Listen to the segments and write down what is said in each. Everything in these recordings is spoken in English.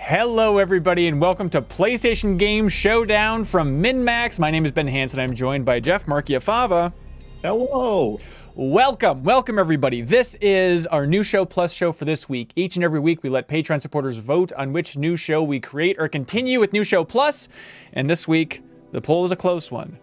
Hello everybody and welcome to PlayStation Game Showdown from MinnMax. My name is Ben Hansen. I'm joined by Jeff Marchiafava. Hello. Welcome everybody. This is our new show plus show for this week. Each and every week we let Patreon supporters vote on which new show we create or continue with new show plus. And this week the poll is a close one.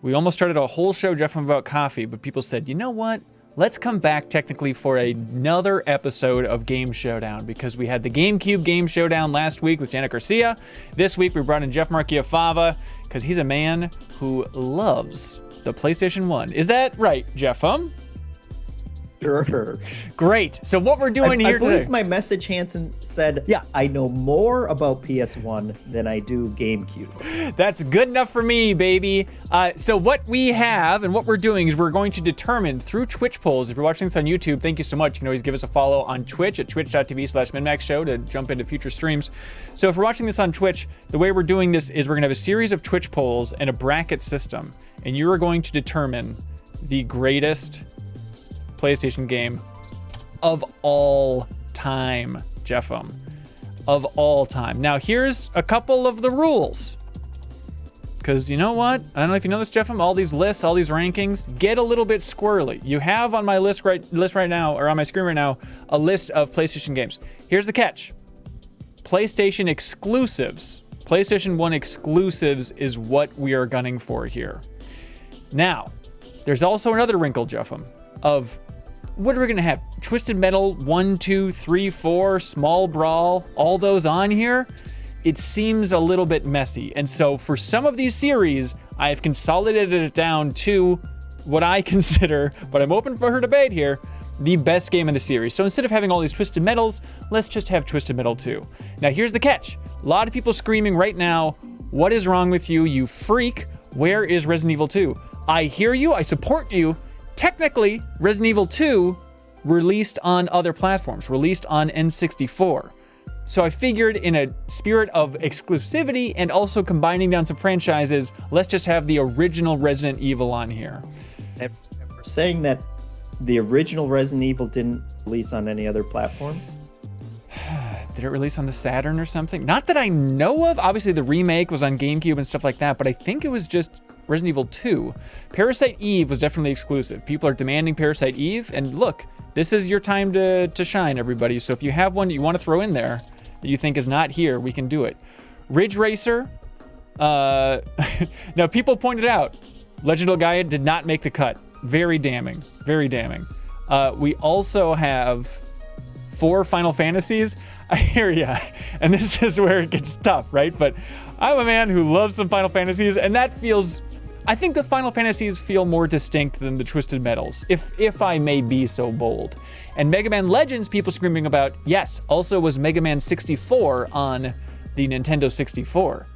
We almost started a whole show, Jeff, about coffee, but people said, you know what? Let's come back technically for another episode of Game Showdown because we had the GameCube Game Showdown last week with Janet Garcia. This week we brought in Jeff Marchiafava because he's a man who loves the PlayStation 1. Is that right, Jeff? Sure. Great. So what we're doing here today... I believe my message, Hansen, said, yeah, I know more about PS1 than I do GameCube. That's good enough for me, baby. So what we have and what we're doing is we're going to determine through Twitch polls. If you're watching this on YouTube, thank you so much. You can always give us a follow on Twitch at twitch.tv/MinnMaxShow to jump into future streams. So if you're watching this on Twitch, the way we're doing this is we're going to have a series of Twitch polls and a bracket system. And you are going to determine the greatest PlayStation game of all time, Jeffem. Of all time. Now, here's a couple of the rules. Because you know what? I don't know if you know this, Jeffem, all these lists, all these rankings get a little bit squirrely. You have on my list right now, or on my screen right now, a list of PlayStation games. Here's the catch. PlayStation exclusives. PlayStation 1 exclusives is what we are gunning for here. Now, there's also another wrinkle, Jeffem, of what are we going to have? Twisted Metal 1, 2, 3, 4, Small Brawl, all those on here? It seems a little bit messy. And so for some of these series, I have consolidated it down to what I consider, but I'm open for her debate here, the best game in the series. So instead of having all these Twisted Metals, let's just have Twisted Metal 2. Now here's the catch. A lot of people screaming right now, what is wrong with you, you freak? Where is Resident Evil 2? I hear you, I support you. Technically, Resident Evil 2 released on other platforms, released on N64. So I figured in a spirit of exclusivity and also combining down some franchises, let's just have the original Resident Evil on here. And we're saying that the original Resident Evil didn't release on any other platforms? Did it release on the Saturn or something? Not that I know of. Obviously, the remake was on GameCube and stuff like that, but I think it was just Resident Evil 2. Parasite Eve was definitely exclusive. People are demanding Parasite Eve, and look, this is your time to shine, everybody. So if you have one that you want to throw in there that you think is not here, we can do it. Ridge Racer. Now, people pointed out, Legend of Gaia did not make the cut. Very damning. Very damning. We also have 4 Final Fantasies. I hear ya. And this is where it gets tough, right? But I'm a man who loves some Final Fantasies, and that feels... I think the Final Fantasies feel more distinct than the Twisted Metals, if I may be so bold. And Mega Man Legends, people screaming about, yes, also was Mega Man 64 on the Nintendo 64.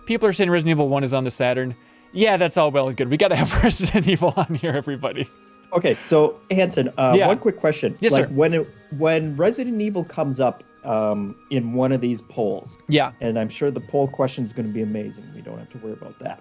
People are saying Resident Evil 1 is on the Saturn. Yeah, that's all well and good. We gotta have Resident Evil on here, everybody. Okay, so Hansen, one quick question. Yes, sir. When Resident Evil comes up in one of these polls, yeah, and I'm sure the poll question is going to be amazing. We don't have to worry about that.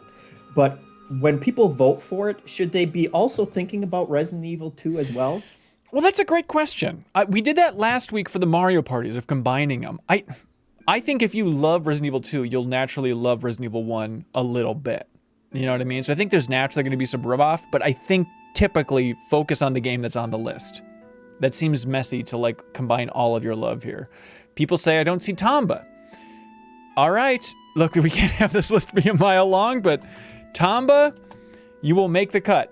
But when people vote for it, should they be also thinking about Resident Evil 2 as well? Well, that's a great question. We did that last week for the Mario parties of combining them. I think if you love Resident Evil 2, you'll naturally love Resident Evil 1 a little bit. You know what I mean? So I think there's naturally going to be some rub-off, but I think typically focus on the game that's on the list. That seems messy to like combine all of your love here. People say I don't see Tomba. All right, look, we can't have this list be a mile long, but Tomba, you will make the cut.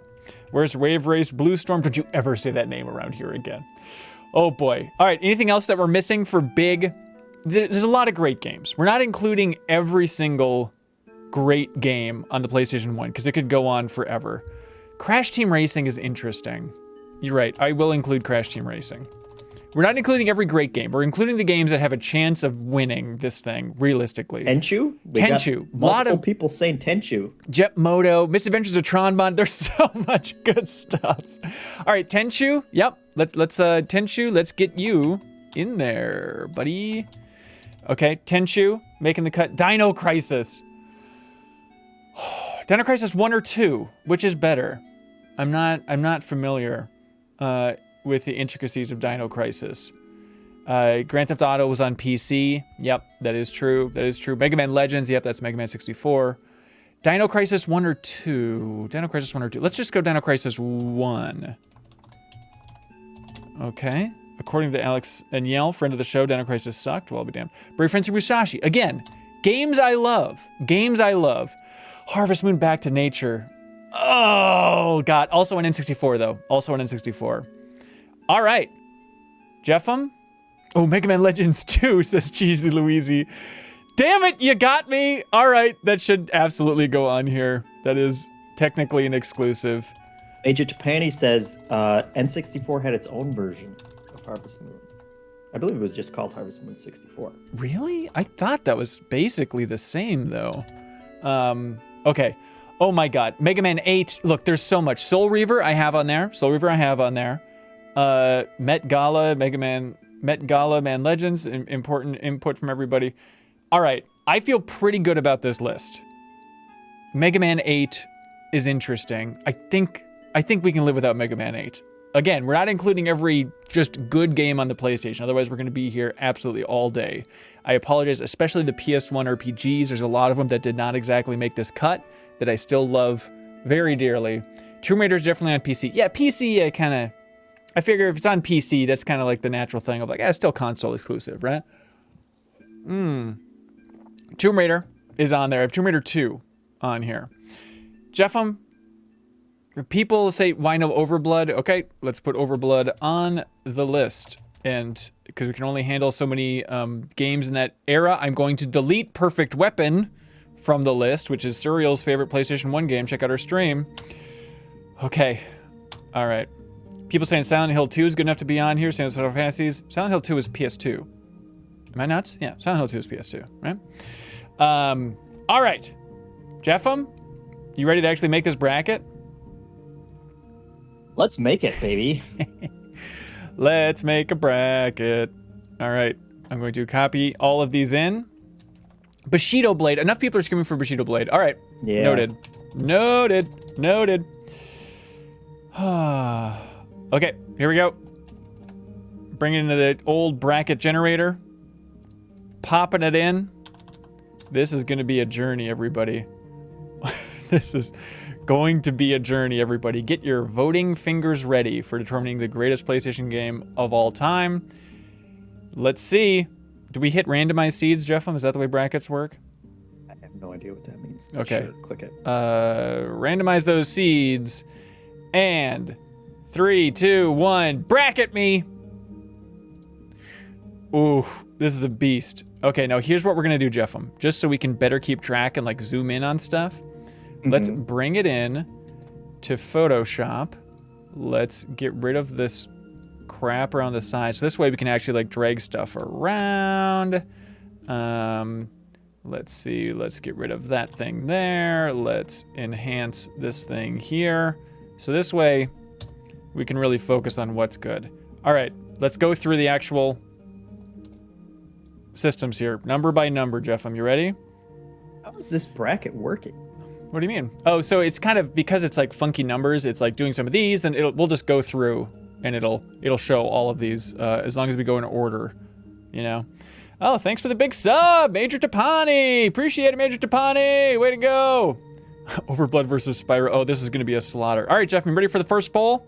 Where's Wave Race Blue Storm? Don't you ever say that name around here again. Oh boy. All right, anything else that we're missing for big? There's a lot of great games. We're not including every single great game on the PlayStation 1 because it could go on forever. Crash Team Racing is interesting. You're right, I will include Crash Team Racing. We're not including every great game. We're including the games that have a chance of winning this thing, realistically. Tenchu? Tenchu. A lot of people saying Tenchu. Jet Moto, Misadventures of Tronbon. There's so much good stuff. All right, Tenchu. Yep. Let's Tenchu, let's get you in there, buddy. Okay, Tenchu, making the cut. Dino Crisis. Dino Crisis 1 or 2, which is better? I'm not familiar with the intricacies of Dino Crisis. Grand Theft Auto was on PC. Yep, that is true. That is true. Mega Man Legends. Yep, that's Mega Man 64. Dino Crisis 1 or 2? Dino Crisis 1 or 2? Let's just go Dino Crisis 1. Okay. According to Alex and Yell, friend of the show, Dino Crisis sucked. Well, I'll be damned. Brave Frenzy Musashi. Again, games I love. Games I love. Harvest Moon Back to Nature. Oh, God. Also on N64, though. Also on N64. All right. Jeffem? Oh, Mega Man Legends 2, says Cheesy Louise. Damn it, you got me. All right, that should absolutely go on here. That is technically an exclusive. Major Tapani says N64 had its own version of Harvest Moon. I believe it was just called Harvest Moon 64. Really? I thought that was basically the same, though. Okay. Oh, my God. Mega Man 8. Look, there's so much. Soul Reaver I have on there. Met Gala, Met Gala, Man Legends. Important input from everybody. All right, I feel pretty good about this list. Mega Man 8 is interesting. I think we can live without Mega Man 8. Again, we're not including every just good game on the PlayStation. Otherwise, we're going to be here absolutely all day. I apologize, especially the PS1 RPGs. There's a lot of them that did not exactly make this cut that I still love very dearly. Tomb Raider is definitely on PC. Yeah, PC, I figure if it's on PC, that's kind of like the natural thing of like, it's still console exclusive, right? Tomb Raider is on there. I have Tomb Raider 2 on here. Jeffem, people say, why no Overblood? Okay, let's put Overblood on the list. And because we can only handle so many games in that era, I'm going to delete Perfect Weapon from the list, which is Surreal's favorite PlayStation 1 game. Check out our stream. Okay, all right. People saying Silent Hill 2 is good enough to be on here. Saying Final Fantasies. Silent Hill 2 is PS2. Am I nuts? Yeah, Silent Hill 2 is PS2, right? All right. Jeffem, you ready to actually make this bracket? Let's make it, baby. Let's make a bracket. All right. I'm going to copy all of these in. Bushido Blade. Enough people are screaming for Bushido Blade. All right. Yeah. Noted. Okay, here we go. Bring it into the old bracket generator. Popping it in. This is going to be a journey, everybody. This is going to be a journey, everybody. Get your voting fingers ready for determining the greatest PlayStation game of all time. Let's see. Do we hit randomized seeds, Jeffem? Is that the way brackets work? I have no idea what that means. Okay. Sure, click it. Randomize those seeds. And 3, 2, 1, bracket me. Ooh, this is a beast. Okay, now here's what we're gonna do, Jeffem. Just so we can better keep track and like zoom in on stuff. Let's bring it in to Photoshop. Let's get rid of this crap around the side. So this way we can actually like drag stuff around. Let's see, let's get rid of that thing there. Let's enhance this thing here. So this way we can really focus on what's good. All right, let's go through the actual systems here. Number by number, Jeffem, you ready? How is this bracket working? What do you mean? Oh, so it's kind of, because it's like funky numbers, it's like doing some of these, then we'll just go through and it'll show all of these as long as we go in order, you know? Oh, thanks for the big sub, Major Tapani. Appreciate it, Major Tapani. Way to go. Overblood versus Spyro. Oh, this is going to be a slaughter. All right, Jeff, you ready for the first poll?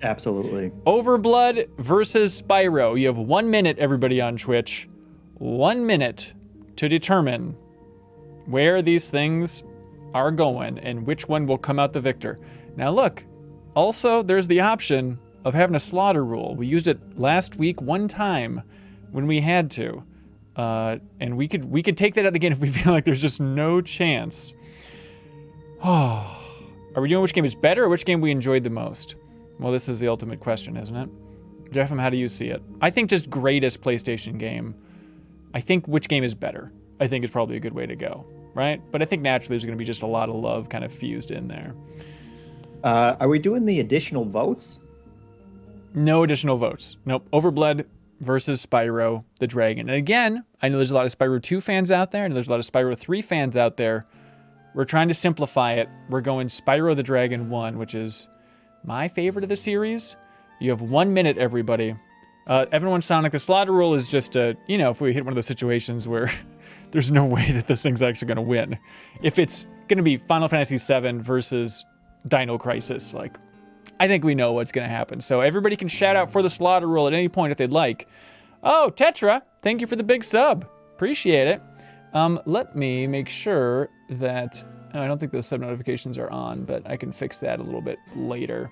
Absolutely. Overblood versus Spyro. You have 1 minute, everybody on Twitch. 1 minute to determine where these things are going and which one will come out the victor. Now look, also there's the option of having a slaughter rule. We used it last week one time when we had to. And we could take that out again if we feel like there's just no chance. Oh, are we doing which game is better or which game we enjoyed the most? Well, this is the ultimate question, isn't it? Jeffem, how do you see it? I think just greatest PlayStation game. I think which game is better, I think is probably a good way to go, right? But I think naturally there's going to be just a lot of love kind of fused in there. Are we doing the additional votes? No additional votes. Nope. Overblood versus Spyro the Dragon. And again, I know there's a lot of Spyro 2 fans out there, and there's a lot of Spyro 3 fans out there. We're trying to simplify it. We're going Spyro the Dragon 1, which is my favorite of the series. You have 1 minute, everybody, Everyone Sonic, the slaughter rule is just if we hit one of those situations where there's no way that this thing's actually going to win. If it's going to be Final Fantasy VII versus Dino Crisis, like, I think we know what's going to happen. So everybody can shout out for the slaughter rule at any point if they'd like. Oh, Tetra, thank you for the big sub. Appreciate it. Let me make sure that... I don't think those sub notifications are on, but I can fix that a little bit later.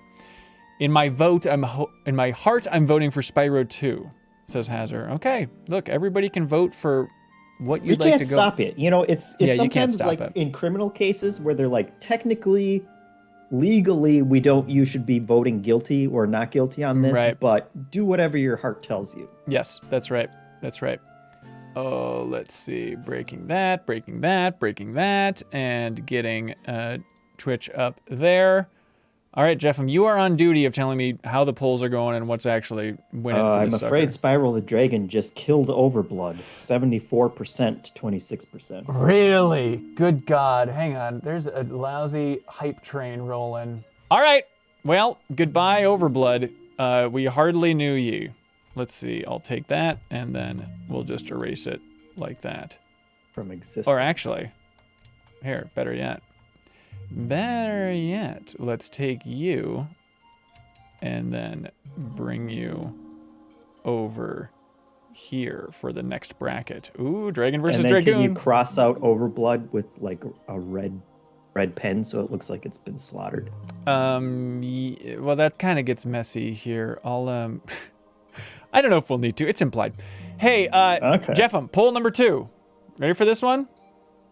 In my heart, I'm voting for Spyro 2, says Hazard. Okay, look, everybody can vote for what you'd like to go. You can't stop it. It's sometimes like it. In criminal cases where they're like, technically, legally, you should be voting guilty or not guilty on this, right. But do whatever your heart tells you. Yes, that's right. That's right. Oh, let's see. Breaking that, and getting Twitch up there. All right, Jeff, you are on duty of telling me how the polls are going and what's actually winning for I'm this afraid sucker. Spiral the Dragon just killed Overblood, 74% to 26%. Really? Good God. Hang on. There's a lousy hype train rolling. All right. Well, goodbye, Overblood. We hardly knew ye. Let's see. I'll take that, and then we'll just erase it like that. From existence. Or actually, here, better yet, let's take you and then bring you over here for the next bracket. Ooh, Dragon versus Dragoon. Can you cross out Overblood with like a red pen so it looks like it's been slaughtered? Well, that kind of gets messy here. I'll I don't know if we'll need to. It's implied. Hey, okay. Jeffem, poll number 2. Ready for this one?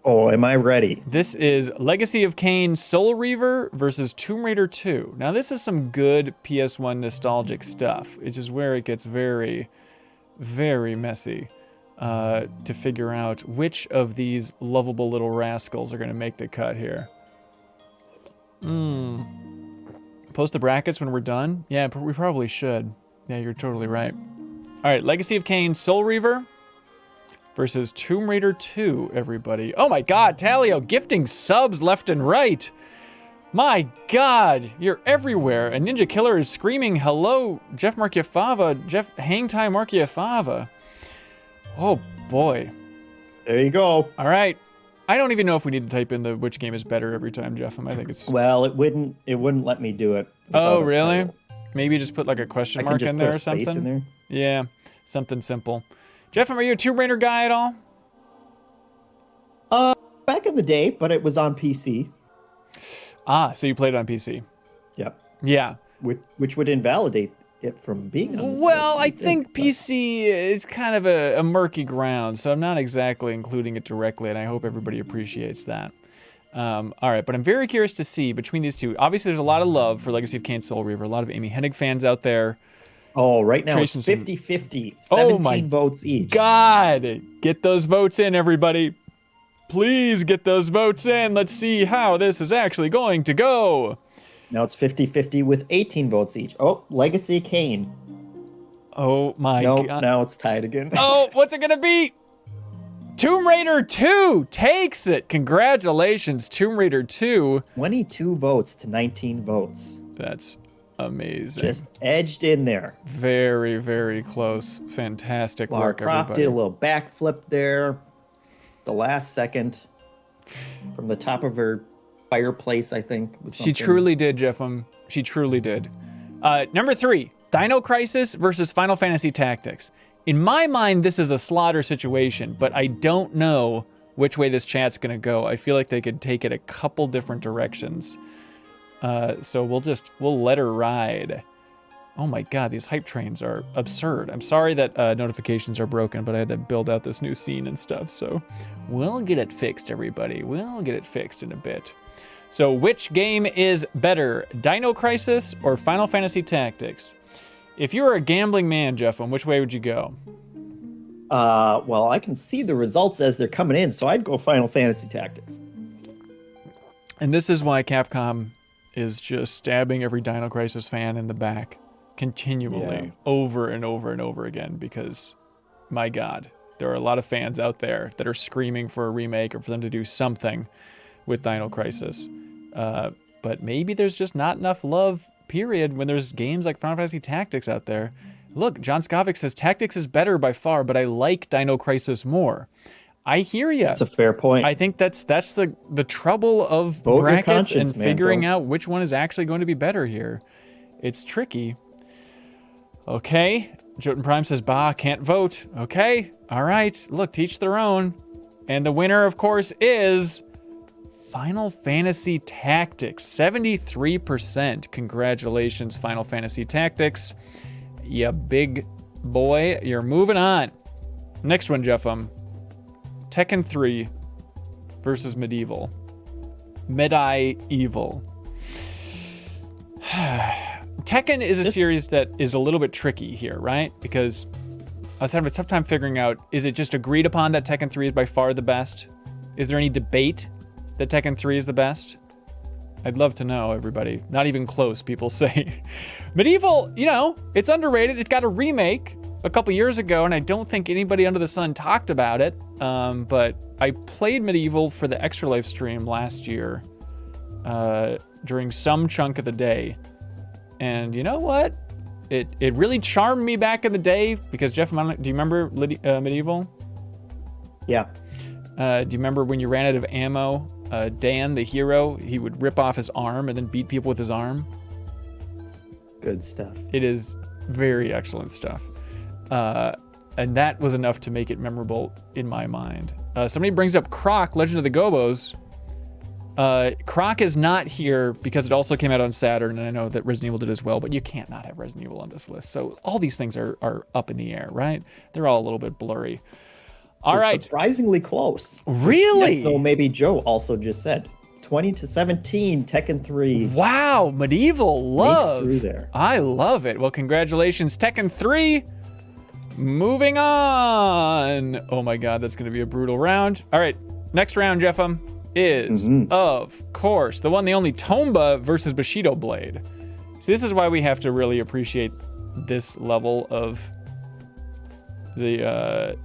Oh, am I ready? This is Legacy of Kain Soul Reaver versus Tomb Raider 2. Now, this is some good PS1 nostalgic stuff. It's just where it gets very, very messy to figure out which of these lovable little rascals are going to make the cut here. Post the brackets when we're done? Yeah, we probably should. Yeah, you're totally right. All right, Legacy of Kain Soul Reaver versus Tomb Raider 2, everybody. Oh my God, Talio gifting subs left and right. My God, you're everywhere. And Ninja Killer is screaming, hello, Jeff Markiafava, Jeff Hangtime Markiafava. Oh boy. There you go. All right. I don't even know if we need to type in which game is better every time, Jeff. I think it's... Well, it wouldn't let me do it. Oh, really? Maybe just put like a question mark in there or something? In there. Yeah, something simple. Jeff, are you a Tomb Raider guy at all? Back in the day, but it was on PC. Ah, so you played it on PC. Yep. Yeah. Which would invalidate it from being on this Well, list, I think PC is kind of a murky ground, so I'm not exactly including it directly, and I hope everybody appreciates that. All right, but I'm very curious to see between these two. Obviously, there's a lot of love for Legacy of Kain Soul Reaver. A lot of Amy Hennig fans out there. Oh, right now it's 50-50. 17 votes each. God, get those votes in, everybody. Please get those votes in. Let's see how this is actually going to go. Now it's 50-50 with 18 votes each. Oh, Legacy Kain. Oh my God. Now it's tied again. Oh, what's it gonna be? Tomb Raider 2 takes it. Congratulations, Tomb Raider 2. 22 votes to 19 votes. That's amazing. Just edged in there. Very, very close. Fantastic Lara work, Croft everybody. did a little backflip there. The last second from the top of her fireplace, I think. She truly did, Jeffem. She truly did. Number 3, Dino Crisis versus Final Fantasy Tactics. In my mind, this is a slaughter situation, but I don't know which way this chat's gonna go. I feel like they could take it a couple different directions. So we'll let her ride. Oh my God, these hype trains are absurd. I'm sorry that notifications are broken, but I had to build out this new scene and stuff. So we'll get it fixed, everybody. We'll get it fixed in a bit. So which game is better, Dino Crisis or Final Fantasy Tactics? If you were a gambling man, Jeff, which way would you go? Well, I can see the results as they're coming in, so I'd go Final Fantasy Tactics. And this is why Capcom is just stabbing every Dino Crisis fan in the back continually, over and over and over again, because, my God, there are a lot of fans out there that are screaming for a remake or for them to do something with Dino Crisis. But maybe there's just not enough love, period, when there's games like Final Fantasy Tactics out there. Look, John Skovic says Tactics is better by far, but I like Dino Crisis more. I hear you. That's a fair point. I think that's the trouble of Vote brackets your conscience, and figuring man. out which one is actually going to be better here. It's tricky. Okay, Jotun Prime says, bah, can't vote. Okay, all right, look, teach their own. And the winner, of course, is Final Fantasy Tactics, 73%. Congratulations, Final Fantasy Tactics. Ya big boy, you're moving on. Next one, Jeffem. Tekken 3 versus Medieval. Medieval. Tekken is a series that is a little bit tricky here, right? Because I was having a tough time figuring out, is it just agreed upon that Tekken 3 is by far the best? Is there any debate that Tekken 3 is the best? I'd love to know, everybody. Not even close, people say. Medieval, you know, it's underrated. It got a remake a couple years ago, and I don't think anybody under the sun talked about it. But I played Medieval for the Extra Life stream last year during some chunk of the day. And you know what? It really charmed me back in the day because, Jeff, do you remember Medieval? Yeah. Do you remember when you ran out of ammo? Dan, the hero, he would rip off his arm and then beat people with his arm. Good stuff. It is very excellent stuff. And that was enough to make it memorable in my mind. Somebody brings up Croc, Legend of the Gobos. Croc is not here because it also came out on Saturn, and I know that Resident Evil did as well, but you can't not have Resident Evil on this list. So all these things are up in the air, right? They're all a little bit blurry. All right. Surprisingly close. Really? Yes, though maybe Joe also just said 20-17, Tekken 3. Wow, Medieval love. Through there. I love it. Well, congratulations, Tekken 3. Moving on. Oh my God, that's going to be a brutal round. All right, next round, Jeffem, is, of course, the one, the only Tomba versus Bushido Blade. See, this is why we have to really appreciate this level of the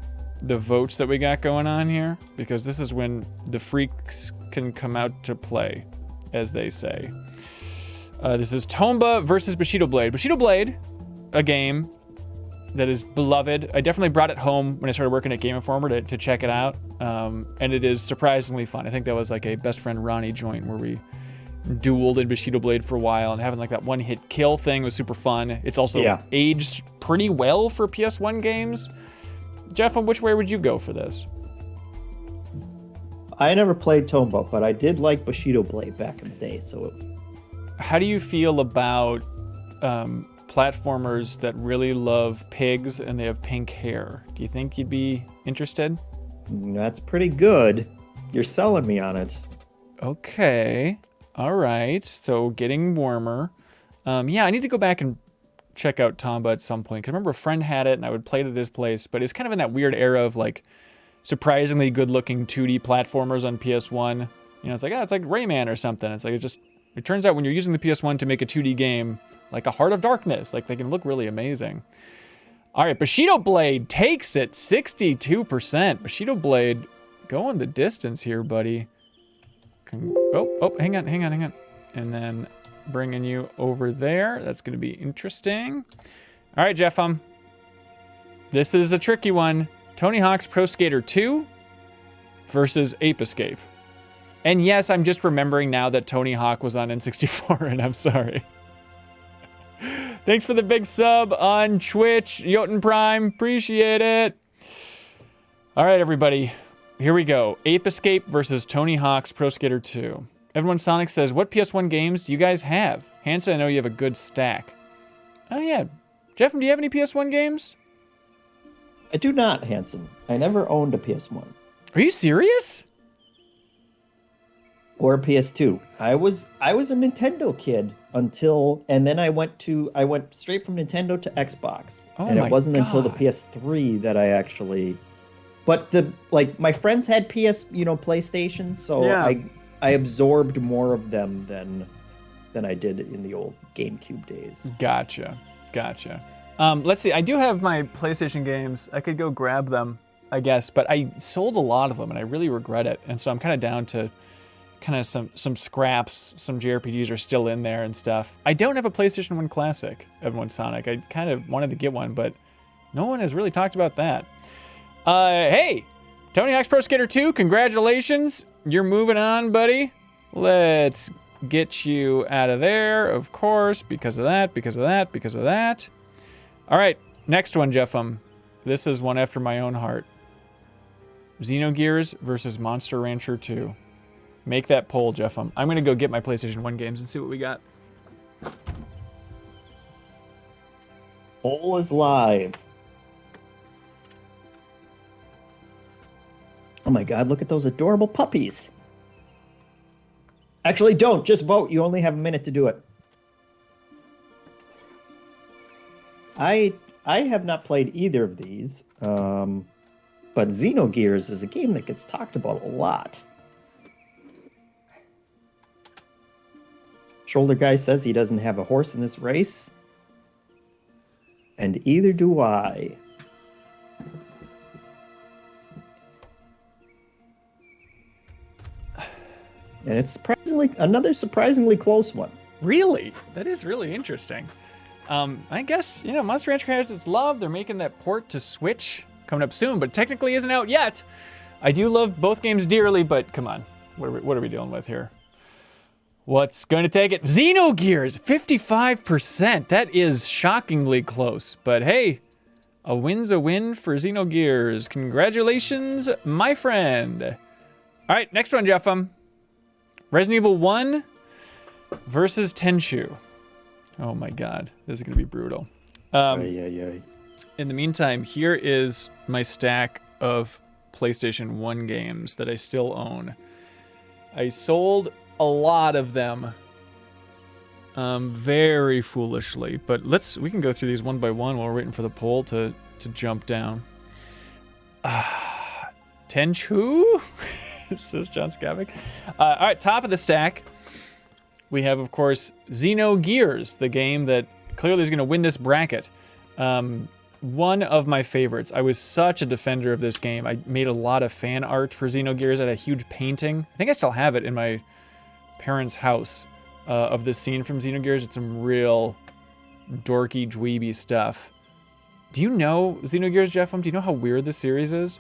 votes that we got going on here, because this is when the freaks can come out to play, as they say. This is Tomba versus Bushido Blade. Bushido Blade, a game that is beloved. I definitely brought it home when I started working at Game Informer to check it out, and it is surprisingly fun. I think that was like a best friend Ronnie joint where we dueled in Bushido Blade for a while, and having like that one-hit kill thing was super fun. It's also aged pretty well for PS1 games. Jeff, which way would you go for this? I never played Tomba, but I did like Bushido Blade back in the day. So, how do you feel about platformers that really love pigs and they have pink hair? Do you think you'd be interested? That's pretty good. You're selling me on it. Okay. All right. So getting warmer. Yeah, I need to go back and check out Tomba at some point, because I remember a friend had it and I would play it at his place, but it's kind of in that weird era of like surprisingly good looking 2D platformers on PS1. You know, it's like, it's like Rayman or something. It's like, it turns out when you're using the PS1 to make a 2D game, like a Heart of Darkness, like they can look really amazing. All right, Bushido Blade takes it, 62%. Bushido Blade going the distance here, buddy. Hang on. And then bringing you over there. That's going to be interesting. All right, Jeff, this is a tricky one. Tony Hawk's Pro Skater 2 versus Ape Escape. And yes, I'm just remembering now that Tony Hawk was on N64, and I'm sorry. Thanks for the big sub on Twitch, Jotun Prime. Appreciate it. All right, everybody. Here we go. Ape Escape versus Tony Hawk's Pro Skater 2. Everyone Sonic says, what PS1 games do you guys have? Hanson, I know you have a good stack. Oh, yeah. Jeff, do you have any PS1 games? I do not, Hanson. I never owned a PS1. Are you serious? Or a PS2. I was a Nintendo kid and then I went straight from Nintendo to Xbox. And it wasn't until the PS3 that I actually, but my friends had PlayStation, so yeah. I absorbed more of them than I did in the old GameCube days. Gotcha. Let's see. I do have my PlayStation games. I could go grab them, I guess, but I sold a lot of them and I really regret it. And so I'm kind of down to kind of some scraps, some JRPGs are still in there and stuff. I don't have a PlayStation 1 Classic of One Sonic. I kind of wanted to get one, but no one has really talked about that. Hey, Tony Hawk's Pro Skater 2, congratulations. You're moving on, buddy. Let's get you out of there, of course, because of that, because of that, because of that. All right, next one, Jeffem. This is one after my own heart. Xenogears versus Monster Rancher 2. Make that poll, Jeffem. I'm going to go get my PlayStation 1 games and see what we got. Poll is live. Oh my God, look at those adorable puppies. Actually, don't. Just vote. You only have a minute to do it. I have not played either of these, but Xenogears is a game that gets talked about a lot. Shoulder Guy says he doesn't have a horse in this race. And either do I. And it's another surprisingly close one. Really? That is really interesting. I guess, Monster Rancher has its love. They're making that port to Switch coming up soon, but technically isn't out yet. I do love both games dearly, but come on. What are we dealing with here? What's going to take it? Xenogears, 55%. That is shockingly close. But hey, a win's a win for Xenogears. Congratulations, my friend. All right, next one, Jeffem. Resident Evil 1 versus Tenchu. Oh my God, this is going to be brutal. In the meantime, here is my stack of PlayStation 1 games that I still own. I sold a lot of them very foolishly, but we can go through these one by one while we're waiting for the poll to jump down. Tenchu? Says John Skavic. All right, top of the stack, we have, of course, Xenogears, the game that clearly is going to win this bracket. One of my favorites. I was such a defender of this game. I made a lot of fan art for Xenogears. I had a huge painting. I think I still have it in my parents' house of this scene from Xenogears. It's some real dorky, dweeby stuff. Do you know Xenogears, Jeffem? Do you know how weird this series is?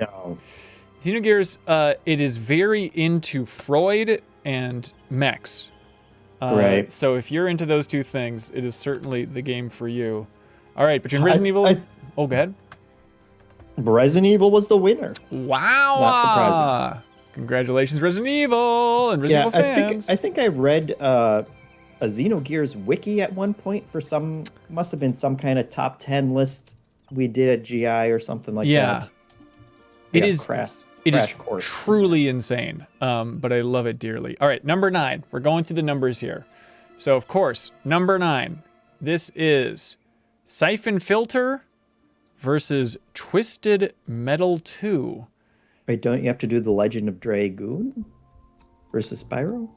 No. Xenogears, it is very into Freud and mechs. Right. So if you're into those two things, it is certainly the game for you. All right, between Resident Evil... Oh, go ahead. Resident Evil was the winner. Wow. Not surprising. Congratulations, Resident Evil and Resident Evil fans. I think I read a Xenogears wiki at one point for must have been some kind of top 10 list we did at GI or something like that. It is course. Truly insane, but I love it dearly. All right, number 9. We're going through the numbers here. So, of course, number 9. This is Siphon Filter versus Twisted Metal 2. Wait, don't you have to do the Legend of Dragoon versus Spyro?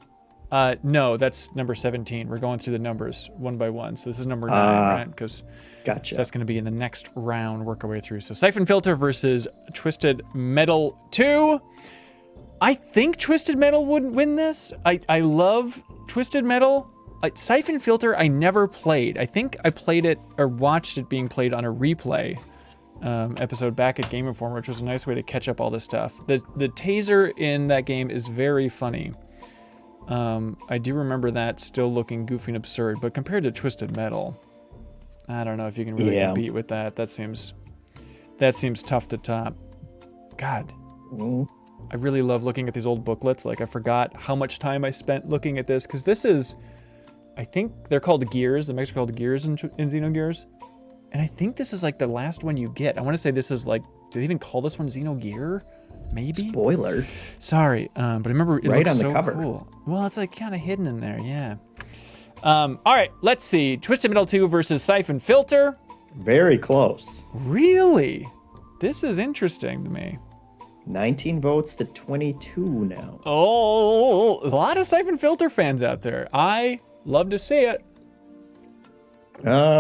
No, that's number 17. We're going through the numbers one by one. So this is number 9, right? Because gotcha. That's going to be in the next round. Work our way through. So Siphon Filter versus Twisted Metal 2. I think Twisted Metal would win this. I love Twisted Metal. Siphon Filter I never played. I think I played it or watched it being played on a replay episode back at Game Informer, which was a nice way to catch up all this stuff. The taser in that game is very funny. I do remember that still looking goofy and absurd, but compared to Twisted Metal, I don't know if you can really compete with that. That seems tough to top. God. I really love looking at these old booklets. Like, I forgot how much time I spent looking at this, because this is, I think they're called Gears. The mechs are called Gears in Xenogears. And I think this is like the last one you get. I want to say this is like, do they even call this one Xenogear? Maybe? Spoiler. Sorry, but I remember it looks on the so cover. Cool. Well, it's like kind of hidden in there, yeah. All right, let's see. Twisted Metal 2 versus Siphon Filter. Very close. Really? This is interesting to me. 19 votes to 22 now. Oh, a lot of Siphon Filter fans out there. I love to see it.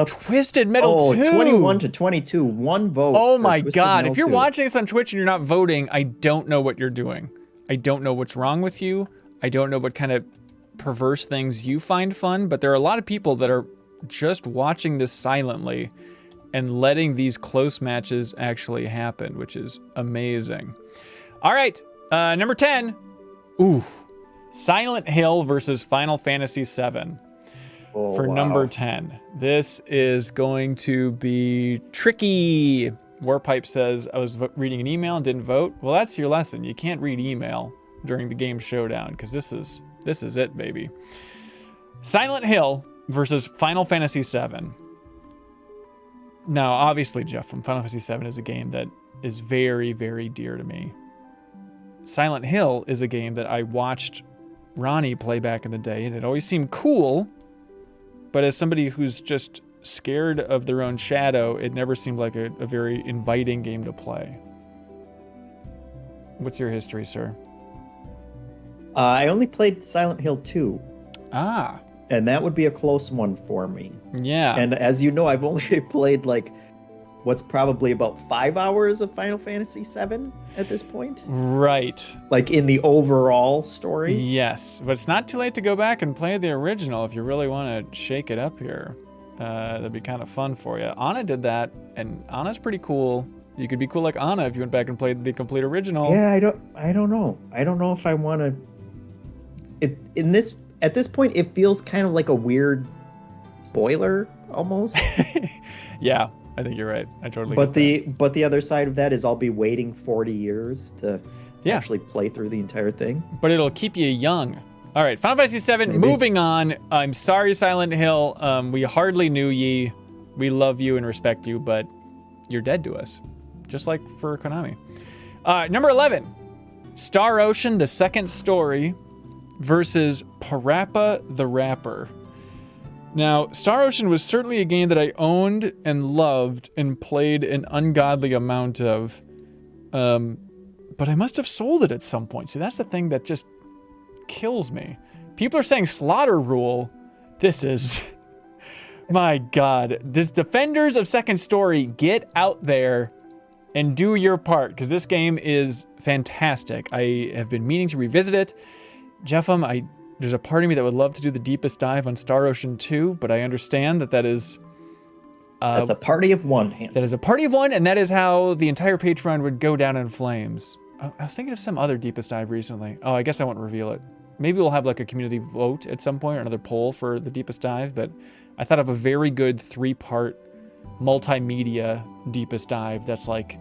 Twisted Metal 2. 21 to 22. One vote. Oh my God. Metal If you're 2. watching this on Twitch and you're not voting, I don't know what you're doing. I don't know what's wrong with you. I don't know what kind of perverse things you find fun, but there are a lot of people that are just watching this silently and letting these close matches actually happen, which is amazing. All right, number 10. Ooh, Silent Hill versus Final Fantasy VII for number 10. This is going to be tricky. Warpipe says, I was reading an email and didn't vote. Well, that's your lesson. You can't read email during the game Showdown, because this is it, baby. Silent Hill versus Final Fantasy VII. Now, obviously, Jeff, Final Fantasy VII is a game that is very, very dear to me. Silent Hill is a game that I watched Ronnie play back in the day, and it always seemed cool, but as somebody who's just scared of their own shadow, it never seemed like a very inviting game to play. What's your history, sir? I only played Silent Hill 2. Ah. And that would be a close one for me. Yeah. And as you know, I've only played like what's probably about 5 hours of Final Fantasy VII at this point. Right. Like in the overall story. Yes. But it's not too late to go back and play the original if you really want to shake it up here. That'd be kind of fun for you. Anna did that, and Anna's pretty cool. You could be cool like Anna if you went back and played the complete original. Yeah, I don't know. I don't know if I want to. At this point, it feels kind of like a weird spoiler almost. Yeah, I think you're right. I totally. But the other side of that is I'll be waiting 40 years to actually play through the entire thing. But it'll keep you young. All right, Final Fantasy VII. Maybe. Moving on. I'm sorry, Silent Hill. We hardly knew ye. We love you and respect you, but you're dead to us, just like for Konami. Number 11, Star Ocean: The Second Story versus Parappa the Rapper. Now, Star Ocean was certainly a game that I owned and loved and played an ungodly amount of, but I must have sold it at some point. See, that's the thing that just kills me. People are saying Slaughter Rule. This is, my God. This Defenders of Second Story, get out there and do your part, because this game is fantastic. I have been meaning to revisit it. Jeffem, there's a part of me that would love to do the deepest dive on Star Ocean 2, but I understand that is... that's a party of one, Hanson. That is a party of one, and that is how the entire Patreon would go down in flames. I was thinking of some other deepest dive recently. Oh, I guess I won't reveal it. Maybe we'll have like a community vote at some point, or another poll for the deepest dive, but I thought of a very good 3-part multimedia deepest dive that's like,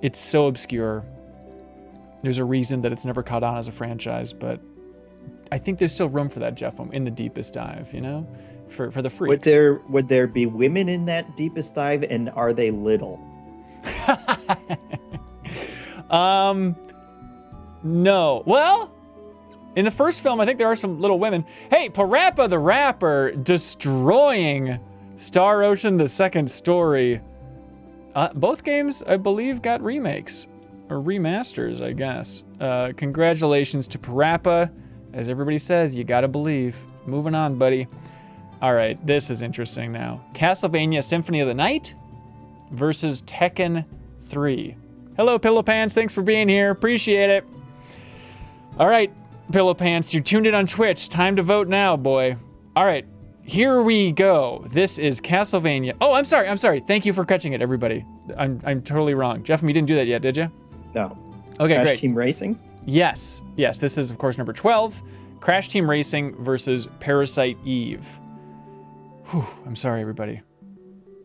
it's so obscure. There's a reason that it's never caught on as a franchise, but I think there's still room for that, Jeff, in the deepest dive, you know, for the freaks. Would there be women in that deepest dive, and are they little? No. Well, in the first film, I think there are some little women. Hey, Parappa the Rapper destroying Star Ocean: The Second Story. Both games, I believe, got remakes. Or remasters, I guess. Congratulations to Parappa. As everybody says, you gotta believe. Moving on, buddy. All right, this is interesting now. Castlevania Symphony of the Night versus Tekken 3. Hello, Pillow Pants. Thanks for being here. Appreciate it. All right, Pillow Pants, you tuned in on Twitch. Time to vote now, boy. All right, here we go. This is Castlevania. Oh, I'm sorry. Thank you for catching it, everybody. I'm totally wrong. Jeff, you didn't do that yet, did you? No. Okay, Crash great. Team Racing? Yes. This is, of course, number 12. Crash Team Racing versus Parasite Eve. Whew, I'm sorry, everybody.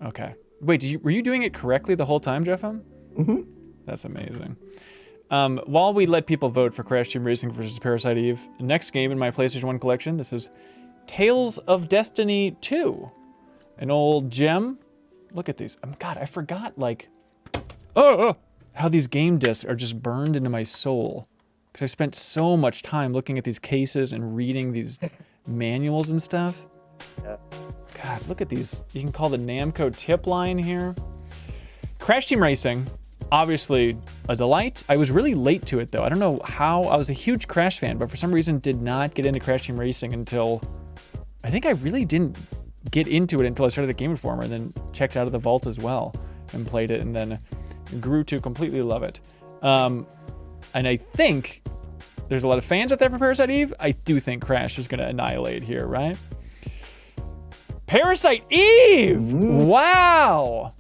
Okay. Wait, were you doing it correctly the whole time, Jeff? Mm-hmm. That's amazing. While we let people vote for Crash Team Racing versus Parasite Eve, next game in my PlayStation 1 collection, this is Tales of Destiny 2. An old gem. Look at these. God, I forgot, how these game discs are just burned into my soul. Because I spent so much time looking at these cases and reading these manuals and stuff. Yeah. God, look at these. You can call the Namco tip line here. Crash Team Racing, obviously a delight. I was really late to it, though. I don't know how. I was a huge Crash fan, but for some reason did not get into Crash Team Racing until... I think I really didn't get into it until I started the Game Informer, and then checked out of the vault as well and played it, and then grew to completely love it. And I think there's a lot of fans out there for Parasite Eve. I do think Crash is going to annihilate here, right? Parasite Eve! Wow!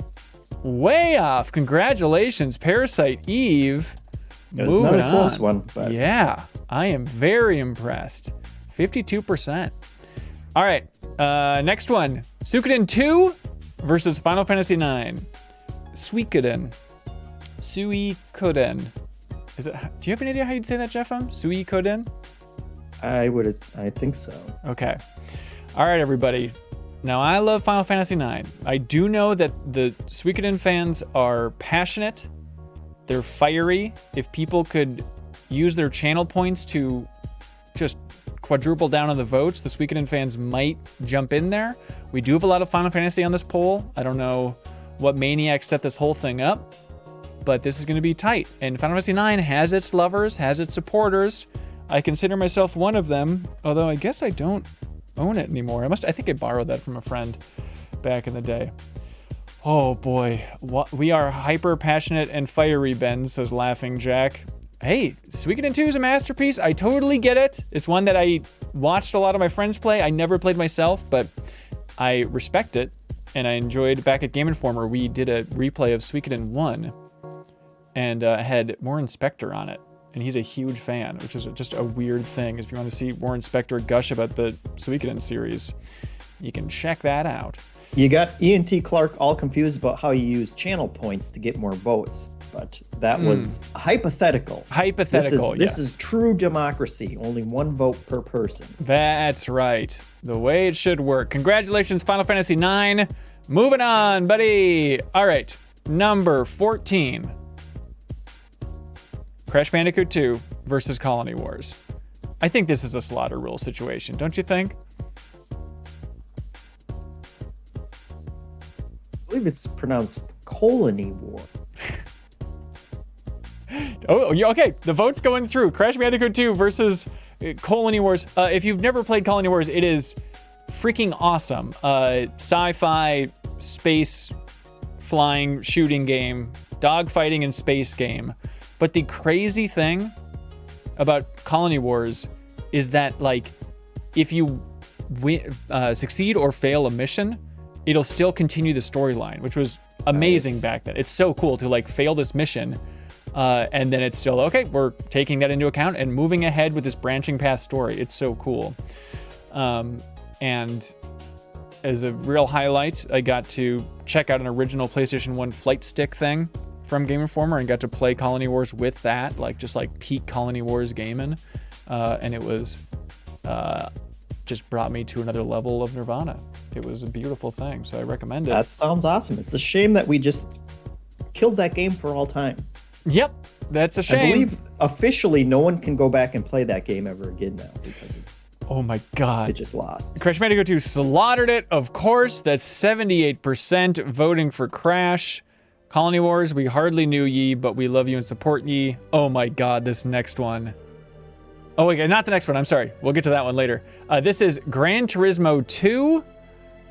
Way off. Congratulations, Parasite Eve. It was not a close one, but yeah, I am very impressed. 52%. All right, next one. Suikoden 2 versus Final Fantasy 9. Suikoden. Is it? Do you have any idea how you'd say that, Jeff? Suikoden? I think so. Okay. All right, everybody. Now, I love Final Fantasy 9. I do know that the Suikoden fans are passionate. They're fiery. If people could use their channel points to just quadruple down on the votes, the Suikoden fans might jump in there. We do have a lot of Final Fantasy on this poll. I don't know what maniac set this whole thing up, but this is going to be tight. And Final Fantasy 9 has its lovers, has its supporters. I consider myself one of them, although I guess I don't own it anymore. I think I borrowed that from a friend back in the day. Oh boy, we are hyper passionate and fiery, Ben, says Laughing Jack. Hey, Suikoden 2 is a masterpiece. I totally get it. It's one that I watched a lot of my friends play. I never played myself, but I respect it. And I enjoyed back at Game Informer, we did a replay of Suikoden 1 and had Warren Spector on it. And he's a huge fan, which is just a weird thing. If you want to see Warren Spector gush about the Suikoden series, you can check that out. You got Ian T. Clark all confused about how you use channel points to get more votes, but that was hypothetical. Hypothetical, This is true democracy. Only one vote per person. That's right. The way it should work. Congratulations, Final Fantasy 9. Moving on, buddy. All right, number 14. Crash Bandicoot 2 versus Colony Wars. I think this is a slaughter rule situation, don't you think? I believe it's pronounced Colony War. Oh, yeah, okay. The vote's going through. Crash Bandicoot 2 versus Colony Wars. If you've never played Colony Wars, it is freaking awesome. Sci-fi, space, flying, shooting game, dogfighting and space game. But the crazy thing about Colony Wars is that, like, if you succeed or fail a mission, it'll still continue the storyline, which was amazing back then. It's so cool to, like, fail this mission, and then it's still, okay, we're taking that into account and moving ahead with this branching path story. It's so cool. And as a real highlight, I got to check out an original PlayStation 1 flight stick thing from Game Informer and got to play Colony Wars with that, like just like peak Colony Wars gaming. And it was just brought me to another level of Nirvana. It was a beautiful thing, so I recommend it. That sounds awesome. It's a shame that we just killed that game for all time. Yep, that's a shame. I believe officially no one can go back and play that game ever again now because it's... Oh my God. It just lost. Crash Bandicoot 2 slaughtered it, of course. That's 78% voting for Crash. Colony Wars, we hardly knew ye, but we love you and support ye. Oh my God, this next one. Oh, wait, not the next one. I'm sorry. We'll get to that one later. This is Gran Turismo 2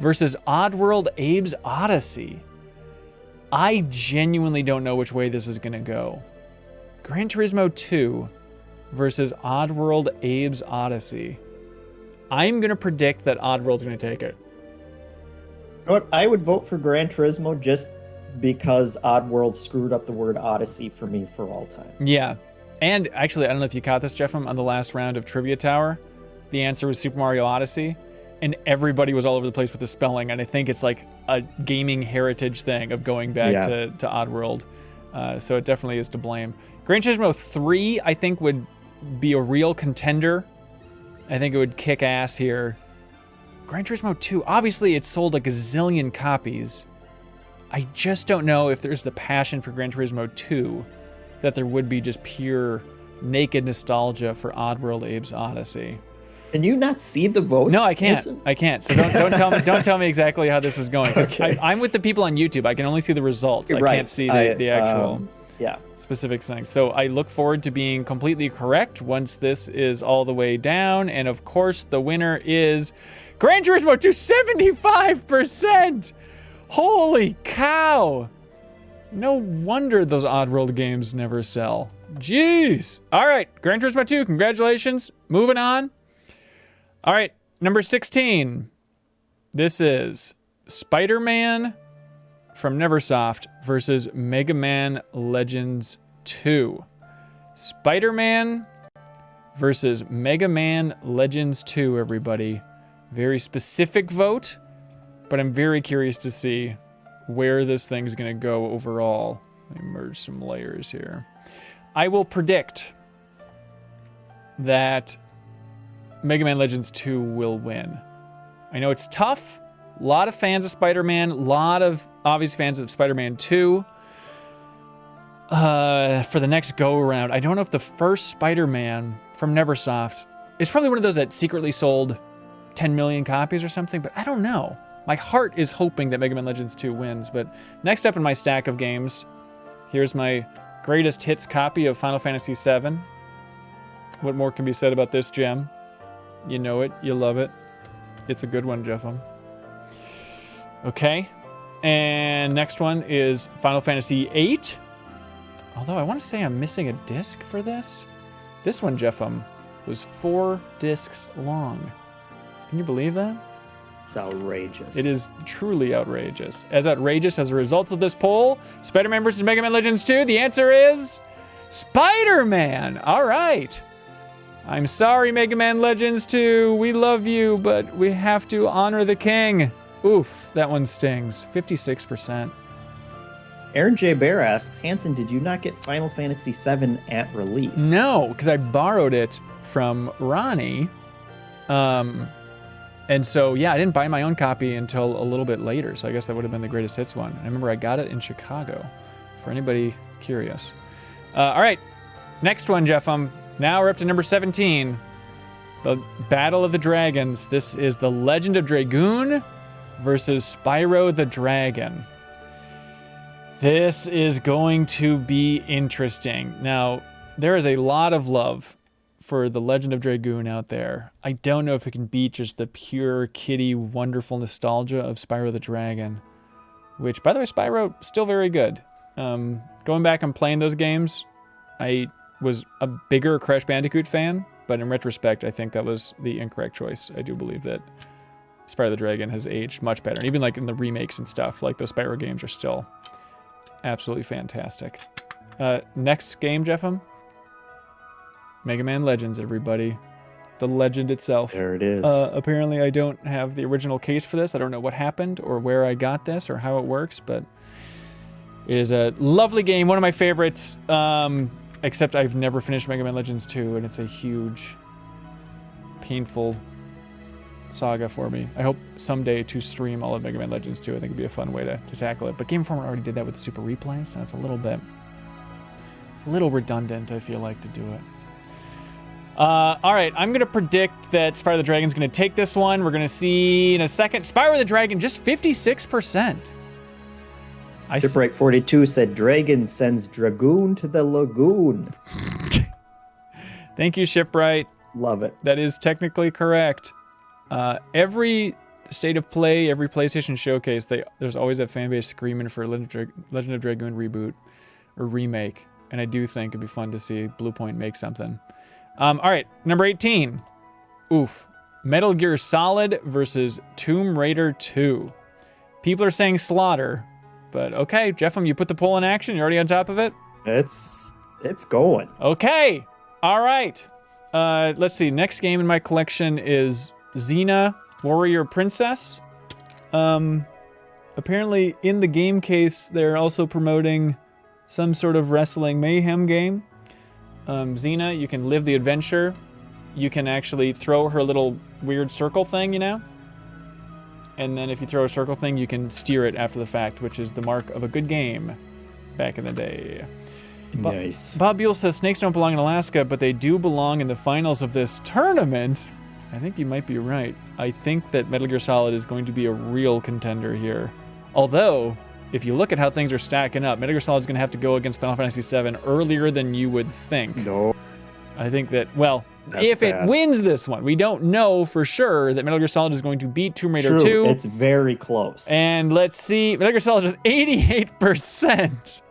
versus Oddworld Abe's Odyssey. I genuinely don't know which way this is going to go. Gran Turismo 2 versus Oddworld Abe's Odyssey. I'm going to predict that Oddworld's going to take it. You know what? I would vote for Gran Turismo just because Oddworld screwed up the word Odyssey for me for all time. Yeah. And actually, I don't know if you caught this, Jeff, on the last round of Trivia Tower. The answer was Super Mario Odyssey. And everybody was all over the place with the spelling. And I think it's like a gaming heritage thing of going back to Oddworld. So it definitely is to blame. Gran Turismo 3, I think, would be a real contender. I think it would kick ass here. Gran Turismo 2, obviously it sold a gazillion copies. I just don't know if there's the passion for Gran Turismo 2 that there would be just pure naked nostalgia for Oddworld Abe's Odyssey. Can you not see the votes? No, I can't. I can't. So don't tell me exactly how this is going. Okay. I'm with the people on YouTube. I can only see the results. I can't see the actual specific things. So I look forward to being completely correct once this is all the way down. And of course, the winner is Gran Turismo 2, 75%. Holy cow. No wonder those Oddworld games never sell. Jeez. All right, Gran Turismo 2, congratulations. Moving on. All right, number 16. This is Spider-Man from Neversoft versus Mega Man Legends 2. Spider-Man versus Mega Man Legends 2, everybody. Very specific vote, but I'm very curious to see where this thing's gonna go overall. Let me merge some layers here. I will predict that Mega Man Legends 2 will win. I know it's tough. A lot of fans of Spider-Man, a lot of obvious fans of Spider-Man 2. For the next go-around, I don't know if the first Spider-Man from Neversoft is probably one of those that secretly sold 10 million copies or something, but I don't know. My heart is hoping that Mega Man Legends 2 wins, but next up in my stack of games, here's my greatest hits copy of Final Fantasy VII. What more can be said about this gem? You know it, you love it. It's a good one, Jeffem. Okay, and next one is Final Fantasy VIII. Although I want to say I'm missing a disc for this. This one, Jeffem, was 4 discs long. Can you believe that? It's outrageous. It is truly outrageous. As outrageous as a result of this poll, Spider-Man versus Mega Man Legends 2, the answer is Spider-Man. All right. I'm sorry, Mega Man Legends 2. We love you, but we have to honor the king. Oof, that one stings. 56%. Aaron J. Bear asks, Hanson, did you not get Final Fantasy VII at release? No, because I borrowed it from Ronnie. And so, yeah, I didn't buy my own copy until a little bit later, so I guess that would have been the greatest hits one. I remember I got it in Chicago, for anybody curious. All right, next one, Jeff. Now we're up to number 17. The Battle of the Dragons. This is The Legend of Dragoon versus Spyro the Dragon. This is going to be interesting. Now, there is a lot of love for The Legend of Dragoon out there. I don't know if it can beat just the pure kiddie, wonderful nostalgia of Spyro the Dragon, which, by the way, Spyro, still very good. Going back and playing those games, I was a bigger Crash Bandicoot fan, but in retrospect, I think that was the incorrect choice. I do believe that Spyro the Dragon has aged much better. And even like in the remakes and stuff, like those Spyro games are still absolutely fantastic. Next game, Jeffem? Mega Man Legends, everybody. The legend itself. There it is. Apparently I don't have the original case for this. I don't know what happened or where I got this or how it works, but it is a lovely game. One of my favorites. Except I've never finished Mega Man Legends 2, and it's a huge, painful saga for me. I hope someday to stream all of Mega Man Legends 2. I think it'd be a fun way to tackle it. But Game Informer already did that with the Super Replays, so it's a little redundant, I feel like, to do it. All right, I'm going to predict that Spyro the Dragon's going to take this one. We're going to see in a second. Spyro the Dragon, just 56%. Shipwreck 42 said, Dragon sends Dragoon to the lagoon. Thank you, Shipwright. Love it. That is technically correct. Every state of play, every PlayStation showcase, there's always that fan base screaming for a Legend of Dragoon reboot or remake. And I do think it'd be fun to see Blue Point make something. All right, number 18. Oof. Metal Gear Solid versus Tomb Raider 2. People are saying slaughter. But okay, Jeffem, you put the poll in action. You're already on top of it? It's going. Okay. All right. Let's see. Next game in my collection is Xena Warrior Princess. Apparently in the game case, they're also promoting some sort of wrestling mayhem game. Xena, you can live the adventure. You can actually throw her little weird circle thing, you know? And then if you throw a circle thing, you can steer it after the fact, which is the mark of a good game back in the day. Nice. Bob Buell says snakes don't belong in Alaska, but they do belong in the finals of this tournament. I think you might be right. I think that Metal Gear Solid is going to be a real contender here. Although, if you look at how things are stacking up, Metal Gear Solid is going to have to go against Final Fantasy VII earlier than you would think. No. I think that, well, That's bad. It wins this one, we don't know for sure that Metal Gear Solid is going to beat Tomb Raider 2. It's very close. And let's see, Metal Gear Solid is 88%.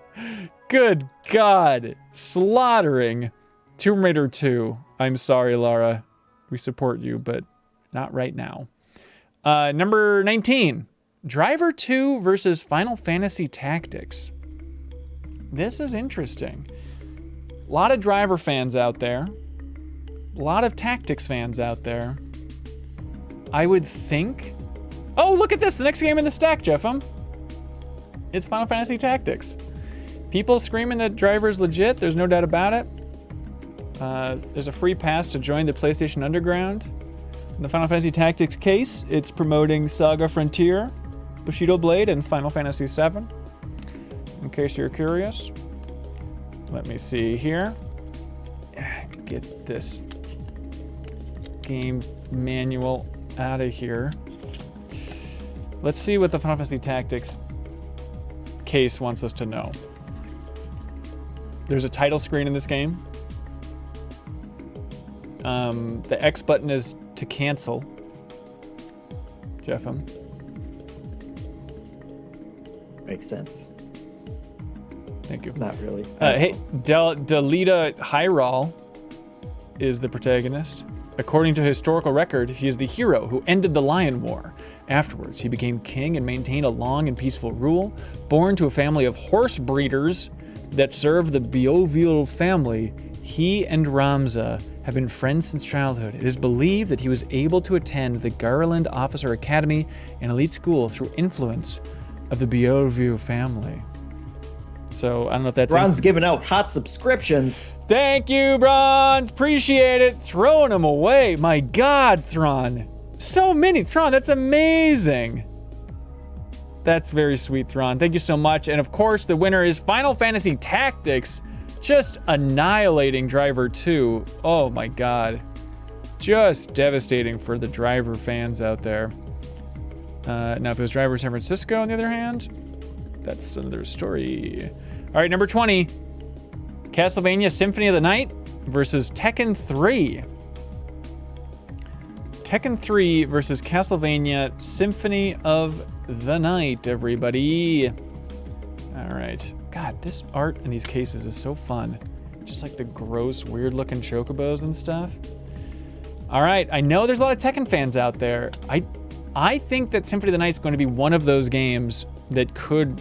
Good God. Slaughtering Tomb Raider 2. I'm sorry, Laura. We support you, but not right now. Number 19. Driver 2 versus Final Fantasy Tactics. This is interesting. A lot of Driver fans out there. A lot of Tactics fans out there. I would think... Oh, look at this. The next game in the stack, Jeffem. It's Final Fantasy Tactics. People screaming that Driver's legit. There's no doubt about it. There's a free pass to join the PlayStation Underground. In the Final Fantasy Tactics case, it's promoting Saga Frontier, Bushido Blade, and Final Fantasy VII. In case you're curious. Let me see here. Get this game manual out of here. Let's see what the Final Fantasy Tactics case wants us to know. There's a title screen in this game. The X button is to cancel. Jeffem. Makes sense. Thank you. Not really. Hey, Delita Hyrule is the protagonist. According to historical record, he is the hero who ended the Lion War. Afterwards, he became king and maintained a long and peaceful rule. Born to a family of horse breeders that served the Beoville family, he and Ramza have been friends since childhood. It is believed that he was able to attend the Garland Officer Academy, an elite school, through influence of the Beoville family. So I don't know if that's... Ron's giving out hot subscriptions. Thank you, Bronze. Appreciate it. Throwing them away. My God, Thron. So many. Thron, that's amazing. That's very sweet, Thron. Thank you so much. And of course, the winner is Final Fantasy Tactics. Just annihilating Driver 2. Oh my God. Just devastating for the Driver fans out there. Now, if it was Driver San Francisco, on the other hand, that's another story. All right, number 20. Castlevania Symphony of the Night versus Tekken 3. Tekken 3 versus Castlevania Symphony of the Night, everybody. All right. God, this art in these cases is so fun. Just like the gross, weird-looking chocobos and stuff. All right, I know there's a lot of Tekken fans out there. I think that Symphony of the Night is going to be one of those games that could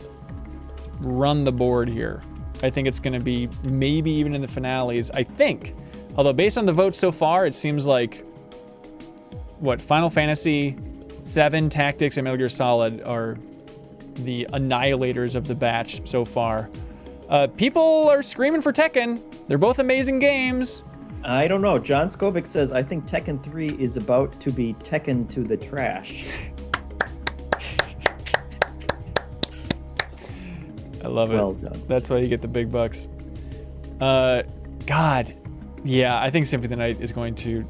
run the board here. I think it's going to be maybe even in the finales, I think. Although based on the votes so far, it seems like, what, Final Fantasy VII, Tactics, and Metal Gear Solid are the annihilators of the batch so far. People are screaming for Tekken. They're both amazing games. I don't know. John Skovic says, I think Tekken 3 is about to be Tekken to the trash. I love it. Well done. That's why you get the big bucks. God. Yeah, I think Symphony of the Night is going to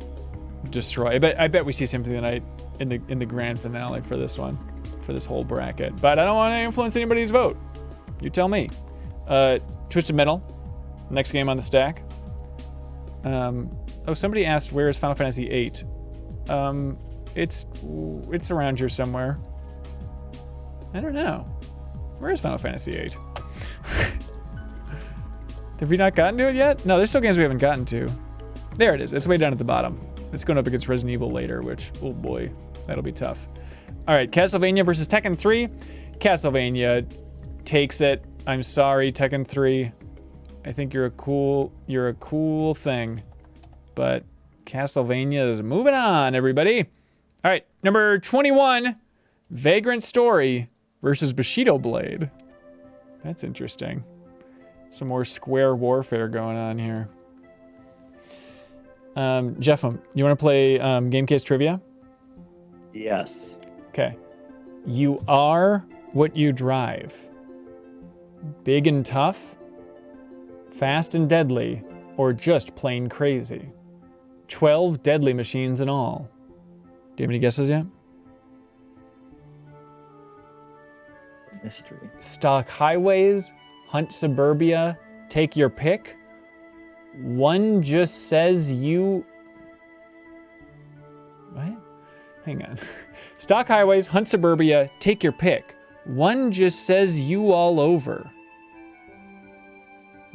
destroy. I bet we see Symphony of the Night in the grand finale for this one, for this whole bracket. But I don't want to influence anybody's vote. You tell me. Twisted Metal, next game on the stack. Oh, somebody asked, where is Final Fantasy VIII? It's around here somewhere. I don't know. Where is Final Fantasy VIII? Have we not gotten to it yet? No, there's still games we haven't gotten to. There it is. It's way down at the bottom. It's going up against Resident Evil later, which, oh boy, that'll be tough. All right, Castlevania versus Tekken 3. Castlevania takes it. I'm sorry, Tekken 3. I think you're a cool thing. But Castlevania is moving on, everybody. All right, number 21, Vagrant Story versus Bushido Blade. That's interesting. Some more square warfare going on here. Jeffem, you want to play Game Case Trivia? Yes. Okay. You are what you drive. Big and tough, fast and deadly, or just plain crazy. 12 deadly machines in all. Do you have any guesses yet? Mystery. Stalk highways, hunt suburbia, take your pick. One just says you... What? Hang on. Stalk highways, hunt suburbia, take your pick. One just says you all over.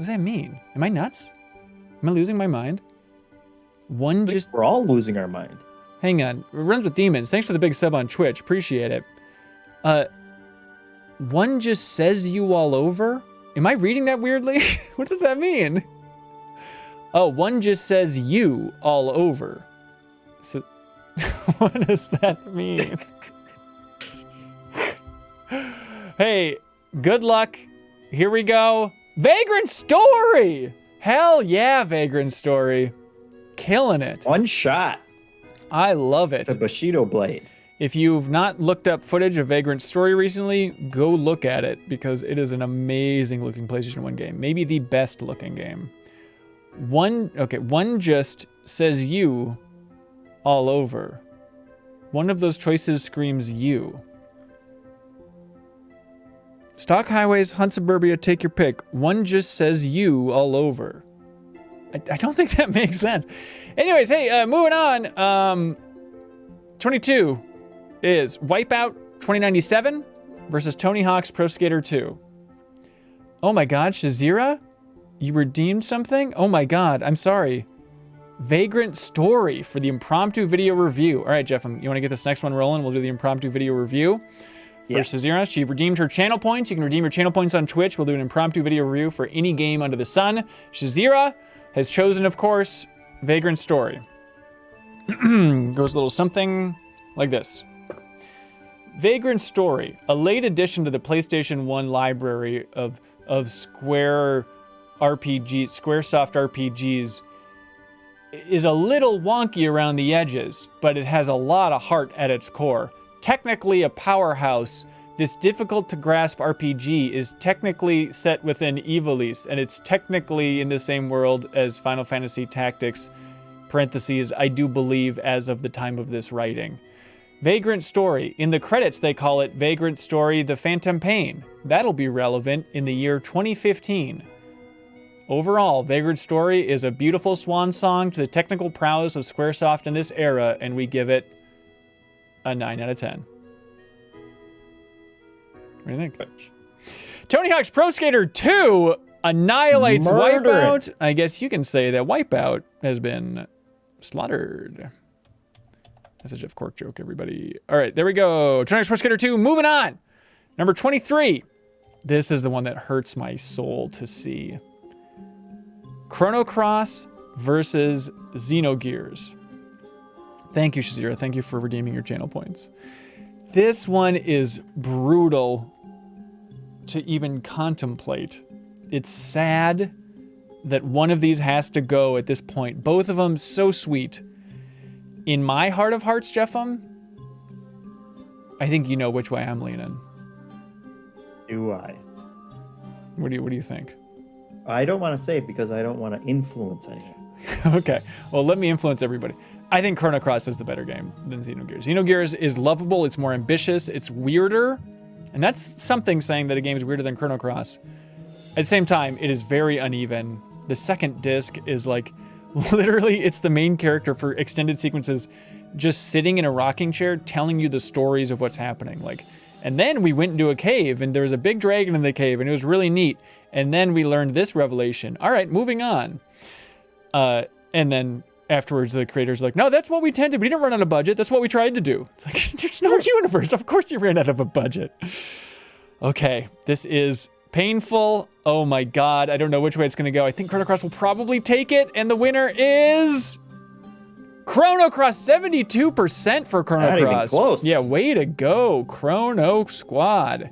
does that mean? Am I nuts? Am I losing my mind? We're all losing our mind. Hang on. Runs with Demons. Thanks for the big sub on Twitch. Appreciate it. One just says you all over? Am I reading that weirdly? What does that mean? Oh, one just says you all over. So, what does that mean? Hey, good luck. Here we go. Vagrant Story! Hell yeah, Vagrant Story. Killing it. One shot. I love it. The Bushido blade. If you've not looked up footage of Vagrant Story recently, go look at it because it is an amazing looking PlayStation 1 game. Maybe the best looking game. One just says you all over. One of those choices screams you. Stock highways, hunt suburbia, take your pick. One just says you all over. I don't think that makes sense. Anyways, hey, moving on. 22 is Wipeout 2097 versus Tony Hawk's Pro Skater 2. Oh my god, Shazira? You redeemed something? Oh my god, I'm sorry. Vagrant Story for the impromptu video review. All right, Jeff, you want to get this next one rolling? We'll do the impromptu video review. For Shazira, she redeemed her channel points. You can redeem your channel points on Twitch. We'll do an impromptu video review for any game under the sun. Shazira has chosen, of course, Vagrant Story. Goes a little something like this. Vagrant Story, a late addition to the PlayStation 1 library of Squaresoft RPGs, is a little wonky around the edges, but it has a lot of heart at its core. Technically a powerhouse, this difficult-to-grasp RPG is technically set within Ivalice, and it's technically in the same world as Final Fantasy Tactics, parentheses, I do believe as of the time of this writing. Vagrant Story. In the credits, they call it Vagrant Story: The Phantom Pain. That'll be relevant in the year 2015. Overall, Vagrant Story is a beautiful swan song to the technical prowess of Squaresoft in this era, and we give it a 9 out of 10. What do you think? Tony Hawk's Pro Skater 2 annihilates Wipeout. I guess you can say that Wipeout has been slaughtered. That's a Jeff Cork joke, everybody. All right, there we go. Tony Hawk's Pro Skater 2, moving on. Number 23. This is the one that hurts my soul to see. Chrono Cross versus Xenogears. Thank you, Shazira. Thank you for redeeming your channel points. This one is brutal to even contemplate. It's sad that one of these has to go at this point. Both of them so sweet. In my heart of hearts, Jeffem, I think you know which way I'm leaning. Do I? What do you think? I don't want to say it because I don't want to influence anyone. Okay, well, let me influence everybody. I think Chrono Cross is the better game than Xenogears. Xenogears is lovable, it's more ambitious, it's weirder, and that's something saying that a game is weirder than Chrono Cross. At the same time, it is very uneven. The second disc is like, literally, it's the main character for extended sequences just sitting in a rocking chair telling you the stories of what's happening. Like, and then we went into a cave, and there was a big dragon in the cave, and it was really neat. And then we learned this revelation. All right, moving on. And then afterwards, the creator's like, no, that's what we intended. We didn't run out of budget. That's what we tried to do. It's like, there's no universe. Of course you ran out of a budget. Okay, this is painful. Oh my God, I don't know which way it's gonna go. I think Chrono Cross will probably take it, and the winner is Chrono Cross. 72% for Chrono Cross. Not even close. Yeah, way to go, Chrono Squad.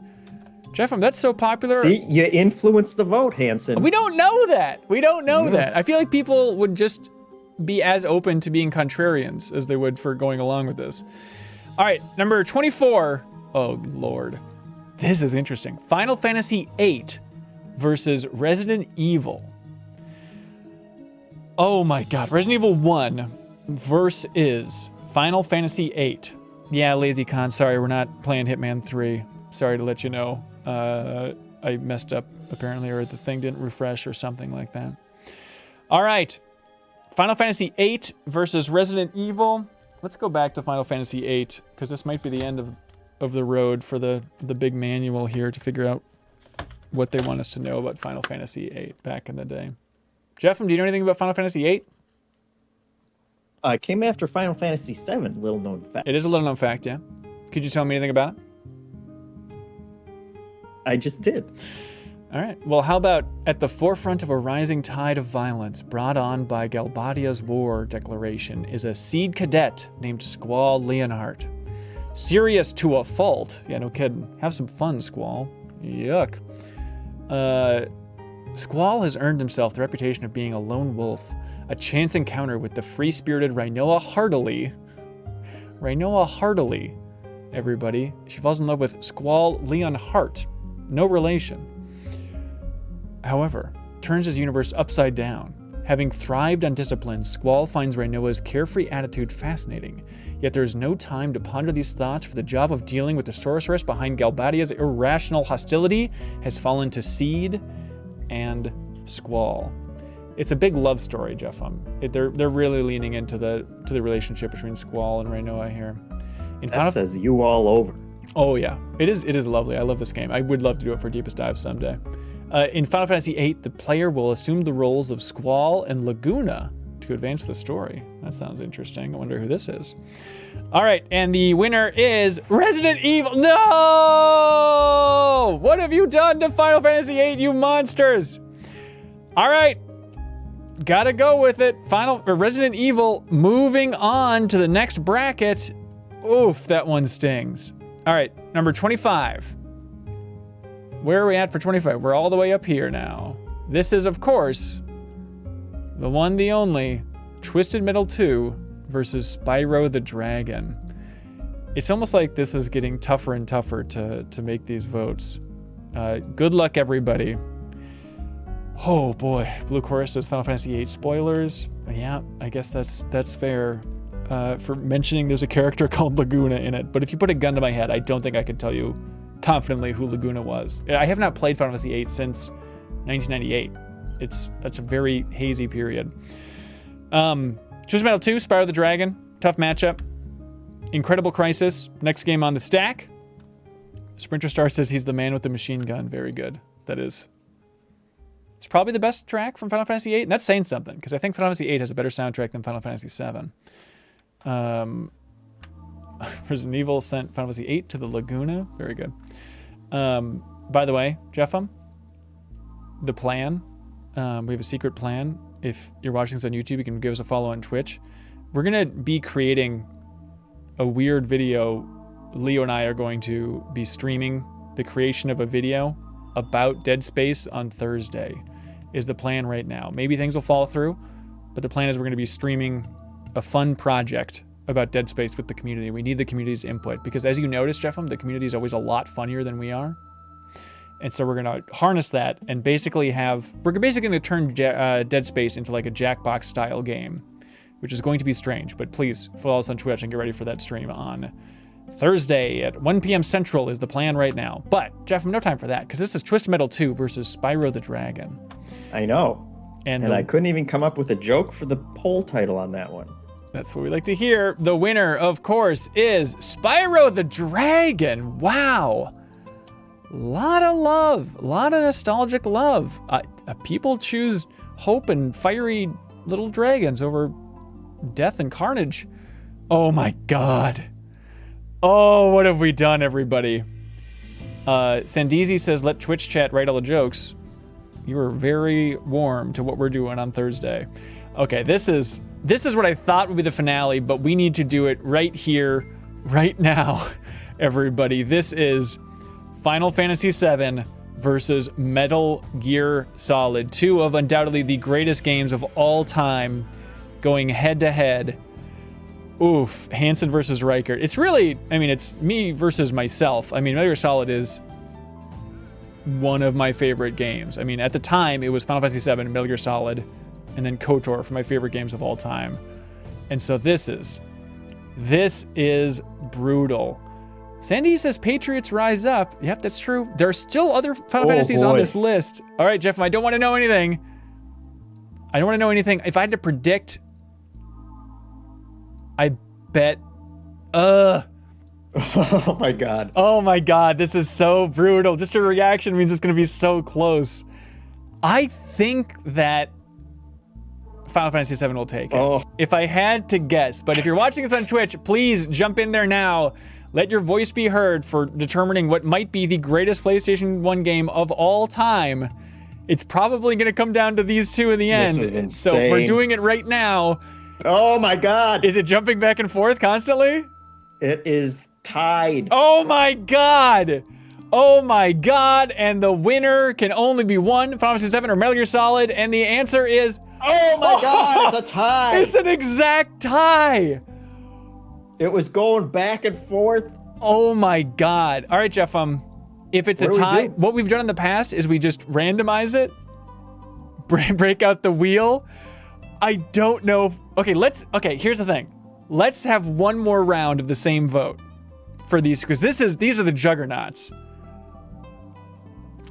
Jeffem, that's so popular. See, you influenced the vote, Hanson. We don't know that. We don't know that. I feel like people would just be as open to being contrarians as they would for going along with this. All right, number 24. Oh, Lord. This is interesting. Final Fantasy VIII versus Resident Evil. Oh my God. Resident Evil 1 versus Final Fantasy VIII. Yeah, Lazy Con, sorry, we're not playing Hitman 3. Sorry to let you know. I messed up, apparently, or the thing didn't refresh or something like that. All right. Final Fantasy VIII versus Resident Evil. Let's go back to Final Fantasy VIII, because this might be the end of the road for the big manual here to figure out what they want us to know about Final Fantasy VIII back in the day. Jeff, do you know anything about Final Fantasy VIII? It came after Final Fantasy VII, little known fact. It is a little known fact, yeah. Could you tell me anything about it? I just did. All right. Well, how about at the forefront of a rising tide of violence brought on by Galbadia's war declaration is a seed cadet named Squall Leonhardt. Serious to a fault. Yeah, no kidding. Have some fun, Squall. Yuck. Squall has earned himself the reputation of being a lone wolf. A chance encounter with the free-spirited Rinoa Heartily. Rinoa Heartily, everybody. She falls in love with Squall Leonhardt. No relation. However, turns his universe upside down. Having thrived on discipline, Squall finds Rinoa's carefree attitude fascinating. Yet there is no time to ponder these thoughts, for the job of dealing with the sorceress behind Galbadia's irrational hostility has fallen to Seed and Squall. It's a big love story, Jeff. They're really leaning into the relationship between Squall and Rinoa here. That says you all over. Oh yeah, it is lovely. I love this game. I would love to do it for Deepest Dive someday. In Final Fantasy VIII, the player will assume the roles of Squall and Laguna to advance the story. That sounds interesting. I wonder who this is. All right, and the winner is Resident Evil. No! What have you done to Final Fantasy VIII, you monsters? All right, gotta go with it. Resident Evil moving on to the next bracket. Oof, that one stings. All right, number 25. Where are we at for 25? We're all the way up here now. This is, of course, the one, the only, Twisted Metal 2 versus Spyro the Dragon. It's almost like this is getting tougher and tougher to make these votes. Good luck, everybody. Oh boy, Blue Chorus says Final Fantasy VIII spoilers. Yeah, I guess that's fair. For mentioning there's a character called Laguna in it, but if you put a gun to my head, I don't think I could tell you confidently who Laguna was. I have not played Final Fantasy VIII since 1998. That's a very hazy period. Twisted Metal 2, Spyro the Dragon, tough matchup. Incredible Crisis, next game on the stack. Sprinter Star says he's the man with the machine gun. Very good. That is. It's probably the best track from Final Fantasy VIII, and that's saying something, because I think Final Fantasy VIII has a better soundtrack than Final Fantasy VII. Resident Evil sent Final Fantasy VIII to the Laguna. Very good. By the way, Jeff, the plan, we have a secret plan. If you're watching this on YouTube, you can give us a follow on Twitch. We're going to be creating a weird video. Leo and I are going to be streaming the creation of a video about Dead Space on Thursday, is the plan right now. Maybe things will fall through, but the plan is we're going to be streaming a fun project about Dead Space with the community. We need the community's input because, as you notice, Jeff, the community is always a lot funnier than we are. And so we're going to harness that and basically we're basically going to turn Dead Space into like a Jackbox style game, which is going to be strange, but please follow us on Twitch and get ready for that stream on Thursday at 1 p.m. Central is the plan right now. But, Jeff, no time for that because this is Twisted Metal 2 versus Spyro the Dragon. I know. And I couldn't even come up with a joke for the poll title on that one. That's what we like to hear. The winner, of course, is Spyro the Dragon. Wow. Lot of love. A lot of nostalgic love. People choose hope and fiery little dragons over death and carnage. Oh my god. Oh, what have we done, everybody? Sandeezy says, let Twitch chat write all the jokes. You are very warm to what we're doing on Thursday. Okay, this is what I thought would be the finale, but we need to do it right here, right now, everybody. This is Final Fantasy VII versus Metal Gear Solid, two of undoubtedly the greatest games of all time, going head to head. Oof, Hansen versus Riker. It's really, it's me versus myself. Metal Gear Solid is one of my favorite games. At the time, it was Final Fantasy VII, Metal Gear Solid, and then KOTOR for my favorite games of all time. And so this is brutal. Sandy says Patriots rise up. Yep, that's true. There are still other Final Fantasies on this list. All right, Jeff, I don't want to know anything. If I had to predict, I bet, Oh my god. Oh my god, this is so brutal. Just a reaction means it's going to be so close. I think that Final Fantasy VII will take it. Oh. If I had to guess, but if you're watching this on Twitch, please jump in there now. Let your voice be heard for determining what might be the greatest PlayStation 1 game of all time. It's probably going to come down to these two in the end. This is insane. So we're doing it right now. Oh my god. Is it jumping back and forth constantly? It is tied. Oh my god! Oh my god! And the winner can only be one, Final Fantasy VII or Metal Gear Solid, and the answer is... Oh my god, it's a tie! It's an exact tie! It was going back and forth. Oh my god. All right, Jeff, if it's a tie, what we've done in the past is we just randomize it, break out the wheel. I don't know if... Okay, here's the thing. Let's have one more round of the same vote for these, because these are the juggernauts.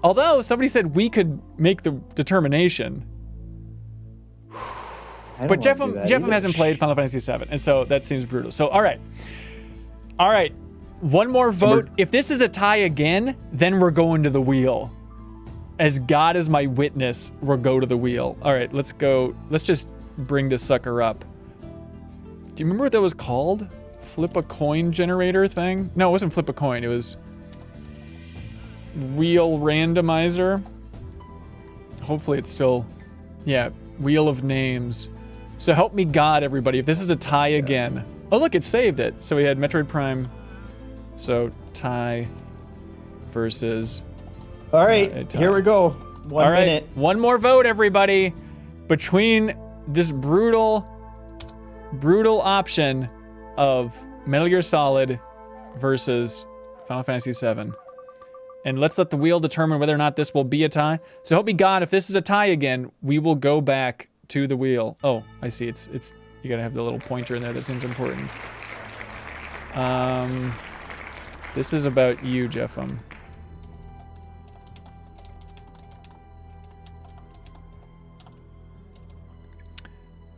Although somebody said we could make the determination. But Jeff hasn't played Final Fantasy VII, and so that seems brutal. So, all right. One more vote. If this is a tie again, then we're going to the wheel. As God is my witness, we'll go to the wheel. All right, let's go. Let's just bring this sucker up. Do you remember what that was called? Flip a coin generator thing? No, it wasn't flip a coin. It was wheel randomizer. Hopefully it's still, yeah, wheel of names. So help me God, everybody. If this is a tie again. Oh, look, it saved it. So we had Metroid Prime. So tie versus... All right, here we go. One minute. One more vote, everybody. Between this brutal option of Metal Gear Solid versus Final Fantasy VII. And let's let the wheel determine whether or not this will be a tie. So help me God, if this is a tie again, we will go back to the wheel. Oh, I see. It's you gotta have the little pointer in there. That seems important. This is about you, Jeff.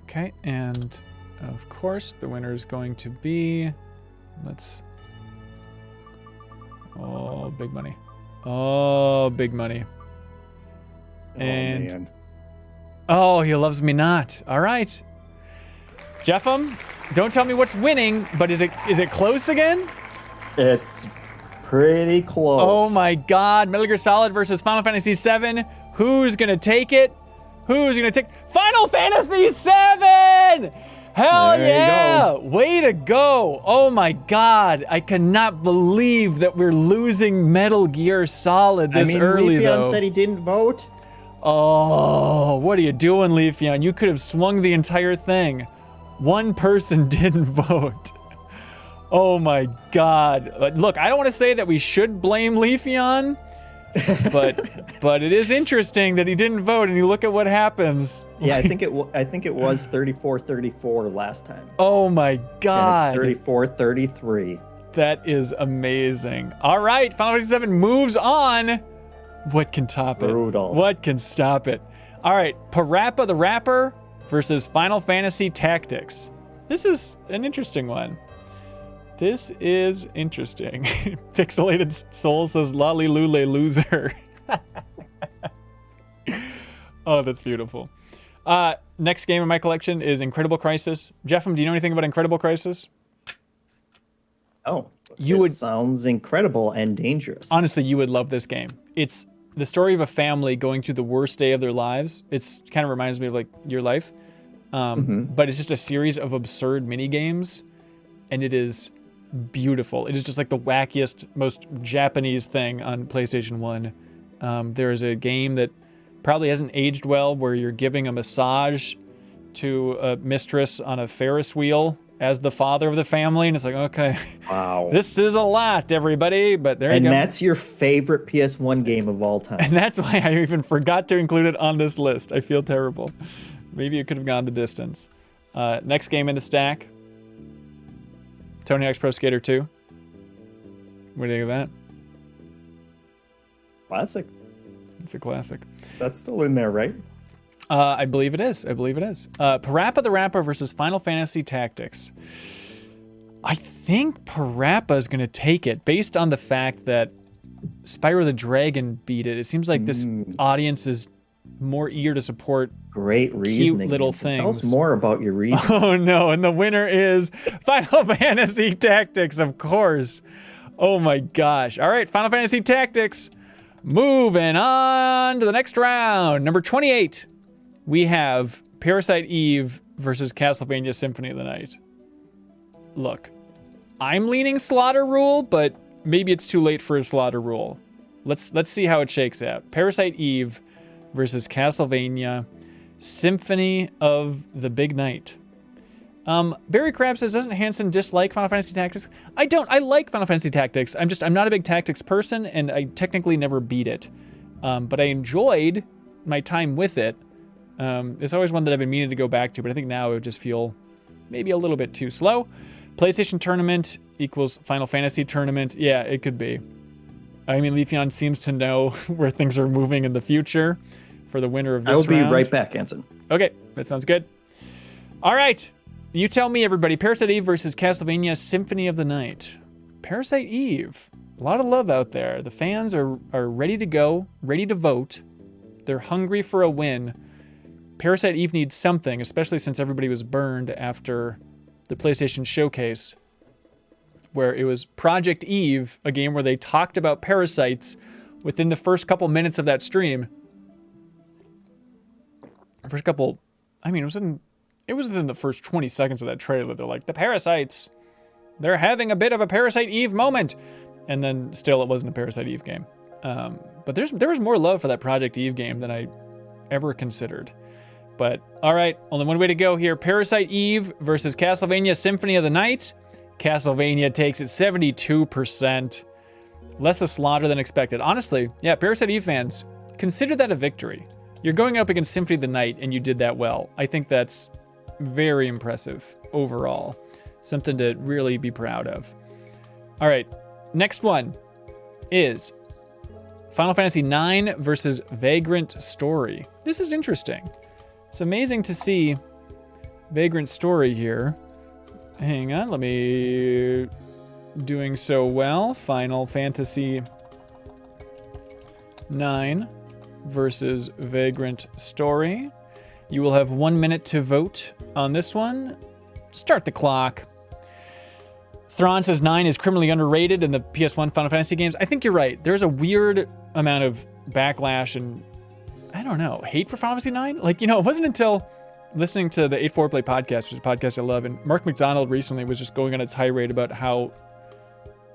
Okay, and of course the winner is going to be, oh, big money. Oh, big money. And man. Oh, he loves me not. All right. Jeffem, don't tell me what's winning, but is it close again? It's pretty close. Oh my god, Metal Gear Solid versus Final Fantasy VII. Who's gonna take it? Who's gonna take Final Fantasy VII? Hell yeah! Way to go! Oh my god, I cannot believe that we're losing Metal Gear Solid this early, though. Leafeon said he didn't vote. Oh, what are you doing, Leafeon? You could have swung the entire thing. One person didn't vote. Oh my god. Look, I don't want to say that we should blame Leafeon, but it is interesting that he didn't vote, and you look at what happens. Yeah, I think it was 34-34 last time. Oh my god. And it's 34-33. That is amazing. All right, Final Fantasy VII moves on. What can top it? Brutal. What can stop it? All right, Parappa the Rapper versus Final Fantasy Tactics. This is an interesting one. This is interesting. Pixelated Soul says Lolly Lule loser. Oh, that's beautiful. Next game in my collection is Incredible Crisis. Jeffem, do you know anything about Incredible Crisis? Oh, sounds incredible and dangerous. Honestly, you would love this game. It's the story of a family going through the worst day of their lives. It's kind of reminds me of like your life. But it's just a series of absurd mini games, and it is beautiful. It is just like the wackiest, most Japanese thing on PlayStation 1. There is a game that probably hasn't aged well where you're giving a massage to a mistress on a Ferris wheel as the father of the family, and it's like, okay, wow, this is a lot, everybody, but there you go. And that's your favorite PS1 game of all time. And that's why I even forgot to include it on this list. I feel terrible. Maybe it could have gone the distance. Next game in the stack, Tony Hawk's Pro Skater 2. What do you think of that? Classic. It's a classic. That's still in there, right? I believe it is. Parappa the Rapper versus Final Fantasy Tactics. I think Parappa is going to take it based on the fact that Spyro the Dragon beat it. It seems like this audience is more eager to support great reasoning. Cute little things. Tell us more about your reasoning. Oh no, and the winner is Final Fantasy Tactics, of course. Oh my gosh. All right, Final Fantasy Tactics. Moving on to the next round. Number 28. We have Parasite Eve versus Castlevania Symphony of the Night. Look, I'm leaning Slaughter Rule, but maybe it's too late for a Slaughter Rule. Let's see how it shakes out. Parasite Eve versus Castlevania Symphony of the Big Night. Barry Crab says, doesn't Hanson dislike Final Fantasy Tactics? I don't. I like Final Fantasy Tactics. I'm not a big tactics person, and I technically never beat it. But I enjoyed my time with it. It's always one that I've been meaning to go back to, but I think now it would just feel maybe a little bit too slow. PlayStation Tournament equals Final Fantasy Tournament. Yeah, it could be. I mean, Leafeon seems to know where things are moving in the future for the winner of this round. I will be right back, Hanson. Okay, that sounds good. All right. You tell me, everybody. Parasite Eve versus Castlevania Symphony of the Night. Parasite Eve. A lot of love out there. The fans are ready to go, ready to vote. They're hungry for a win. Parasite Eve needs something, especially since everybody was burned after the PlayStation Showcase, where it was Project Eve, a game where they talked about parasites within the first couple minutes of that stream. First couple, I mean, it was within the first 20 seconds of that trailer. They're like, the parasites, they're having a bit of a Parasite Eve moment. And then still it wasn't a Parasite Eve game. But there was more love for that Project Eve game than I ever considered. But all right, only one way to go here. Parasite Eve versus Castlevania Symphony of the Night. Castlevania takes it 72%. Less a slaughter than expected. Honestly, yeah, Parasite Eve fans, consider that a victory. You're going up against Symphony of the Night and you did that well. I think that's very impressive overall. Something to really be proud of. All right, next one is Final Fantasy IX versus Vagrant Story. This is interesting. It's amazing to see Vagrant Story here. Hang on, let me... Doing so well. Final Fantasy IX versus Vagrant Story. You will have 1 minute to vote on this one. Start the clock. Thrawn says 9 is criminally underrated in the PS1 Final Fantasy games. I think you're right. There's a weird amount of backlash and, I don't know, hate for Final Fantasy 9? Like, it wasn't until listening to the 8-4 Play podcast, which is a podcast I love, and Mark McDonald recently was just going on a tirade about how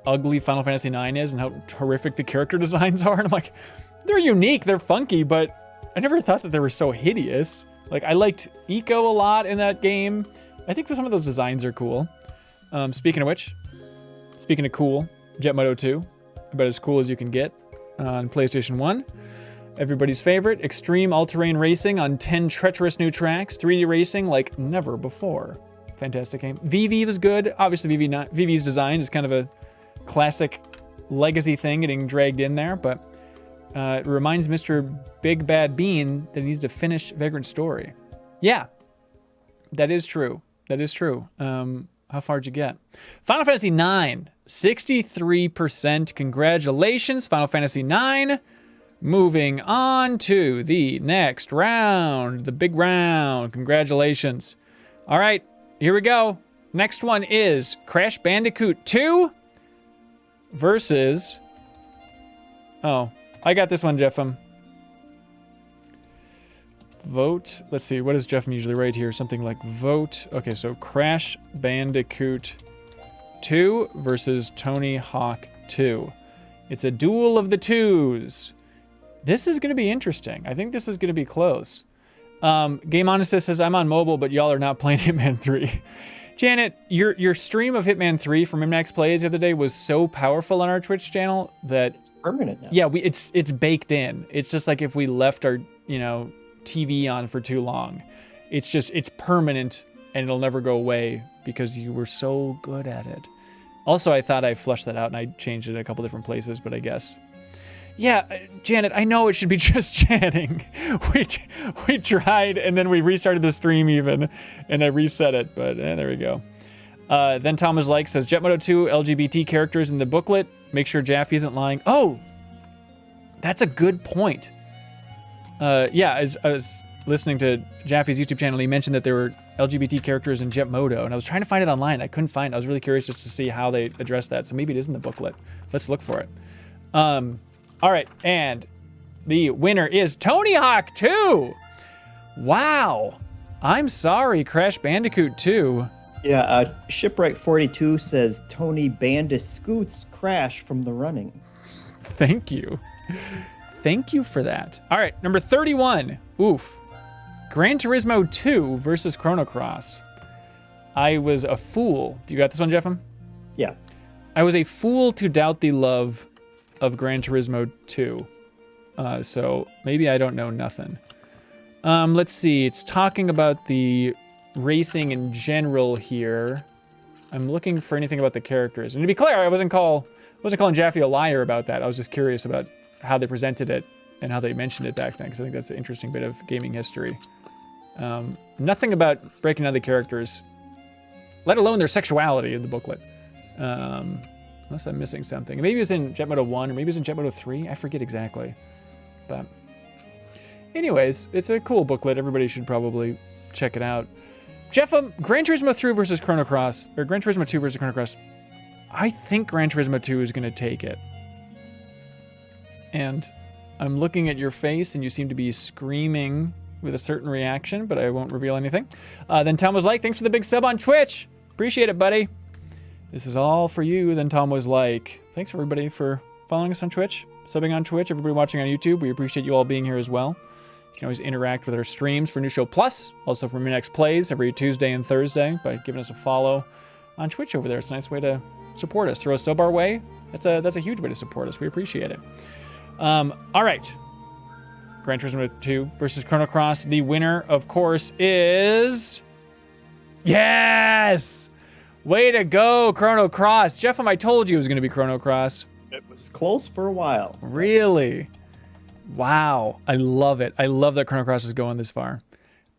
ugly Final Fantasy 9 is and how horrific the character designs are. And I'm like, they're unique, they're funky, but I never thought that they were so hideous. Like, I liked Eco a lot in that game. I think that some of those designs are cool. Speaking of which, speaking of cool, Jet Moto 2, about as cool as you can get on PlayStation 1. Everybody's favorite, extreme all-terrain racing on 10 treacherous new tracks, 3D racing like never before. Fantastic game. VV was good. Obviously, VV's design is kind of a classic legacy thing getting dragged in there, but it reminds Mr. Big Bad Bean that he needs to finish Vagrant Story. Yeah, that is true. That is true. How far'd you get? Final Fantasy IX, 63%. Congratulations, Final Fantasy IX. Moving on to the next round, the big round. Congratulations. All right, here we go. Next one is Crash Bandicoot 2 versus... Oh, I got this one, Jeffem. Vote. Let's see, what does Jeffem usually write here? Something like vote. Okay, so Crash Bandicoot 2 versus Tony Hawk 2. It's a duel of the twos. This is going to be interesting. I think this is going to be close. Game Honest says, I'm on mobile, but y'all are not playing Hitman 3. Janet, your stream of Hitman 3 from MinnMax Plays the other day was so powerful on our Twitch channel that... It's permanent now. Yeah, it's baked in. It's just like if we left our, TV on for too long. It's permanent and it'll never go away because you were so good at it. Also, I thought I flushed that out and I changed it a couple different places, but I guess... Yeah, Janet, I know it should be just chatting. We tried, and then we restarted the stream even, and I reset it, but there we go. Then Tomas like says, Jet Moto 2 LGBT characters in the booklet. Make sure Jaffe isn't lying. Oh, that's a good point. Yeah, as I was listening to Jaffe's YouTube channel, he mentioned that there were LGBT characters in Jet Moto, and I was trying to find it online. I couldn't find it. I was really curious just to see how they address that. So maybe it is in the booklet. Let's look for it. All right, and the winner is Tony Hawk 2. Wow. I'm sorry, Crash Bandicoot 2. Yeah, Shipwright 42 says Tony Bandis scoots Crash from the running. Thank you. Thank you for that. All right, number 31. Oof. Gran Turismo 2 versus Chrono Cross. I was a fool. Do you got this one, Jeffem? Yeah. I was a fool to doubt the love of Gran Turismo 2. So maybe I don't know nothing. Let's see. It's talking about the racing in general here. I'm looking for anything about the characters. And to be clear, I wasn't calling Jaffe a liar about that. I was just curious about how they presented it and how they mentioned it back then, because I think that's an interesting bit of gaming history. Nothing about breaking down the characters, let alone their sexuality in the booklet. Unless I'm missing something. Maybe it was in Jet Moto 1, or maybe it was in Jet Moto 3. I forget exactly. But anyways, it's a cool booklet. Everybody should probably check it out. Jeff, Gran Turismo 3 versus Chrono Cross, or Gran Turismo 2 versus Chrono Cross. I think Gran Turismo 2 is going to take it. And I'm looking at your face, and you seem to be screaming with a certain reaction, but I won't reveal anything. Then Tom was like, thanks for the big sub on Twitch. Appreciate it, buddy. This is all for you. Then Tom was like, thanks everybody for following us on Twitch, subbing on Twitch, everybody watching on YouTube. We appreciate you all being here as well. You can always interact with our streams for New Show Plus, also for MinnMax Plays every Tuesday and Thursday by giving us a follow on Twitch over there. It's a nice way to support us. Throw a sub our way. That's a huge way to support us. We appreciate it. All right. Gran Turismo 2 versus Chrono Cross. The winner, of course, is... Yes! Way to go, Chrono Cross. Jeff, I told you it was going to be Chrono Cross. It was close for a while. Really? Wow. I love it. I love that Chrono Cross is going this far.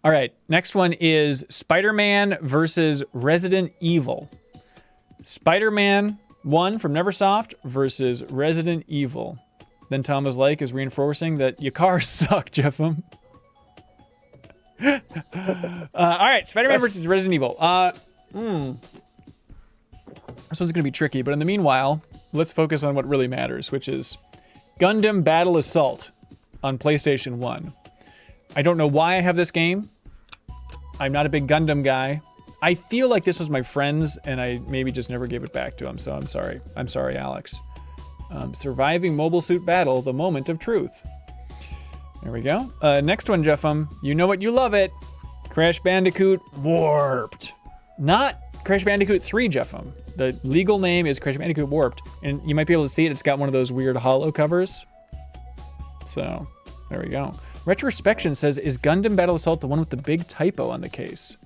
All right. Next one is Spider-Man versus Resident Evil. Spider-Man 1 from Neversoft versus Resident Evil. Then Thomas Lake is reinforcing that your cars suck, Jeffem. All right. Spider-Man versus Resident Evil. This one's going to be tricky, but in the meanwhile, let's focus on what really matters, which is Gundam Battle Assault on PlayStation 1. I don't know why I have this game. I'm not a big Gundam guy. I feel like this was my friend's, and I maybe just never gave it back to him, so I'm sorry. I'm sorry, Alex. Surviving Mobile Suit Battle, the moment of truth. There we go. Next one, Jeffem. You know it, you love it. Crash Bandicoot Warped. Not Crash Bandicoot 3, Jeffem. The legal name is Crash Bandicoot Warped, and you might be able to see it. It's got one of those weird holo covers. So, there we go. Retrospection says, is Gundam Battle Assault the one with the big typo on the case?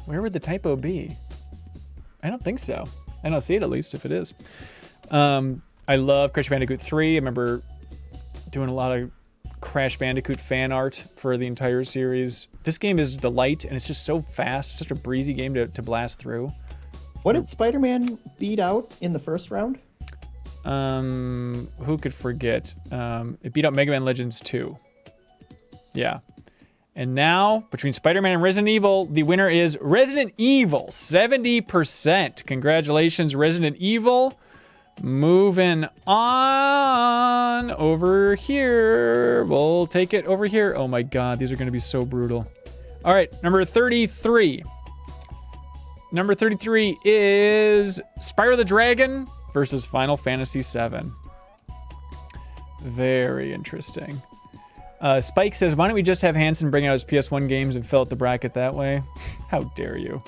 Where would the typo be? I don't think so. I don't see it, at least, if it is. I love Crash Bandicoot 3. I remember doing a lot of Crash Bandicoot fan art for the entire series. This game is a delight, and it's just so fast. It's such a breezy game to blast through. What did Spider-Man beat out in the first round? Who could forget? It beat out Mega Man Legends 2. Yeah. And now, between Spider-Man and Resident Evil, the winner is Resident Evil, 70%. Congratulations, Resident Evil. Moving on over here. We'll take it over here. Oh my God, these are going to be so brutal. All right, number 33. Number 33 is Spyro the Dragon versus Final Fantasy VII. Very interesting. Spike says, why don't we just have Hanson bring out his PS1 games and fill out the bracket that way? How dare you?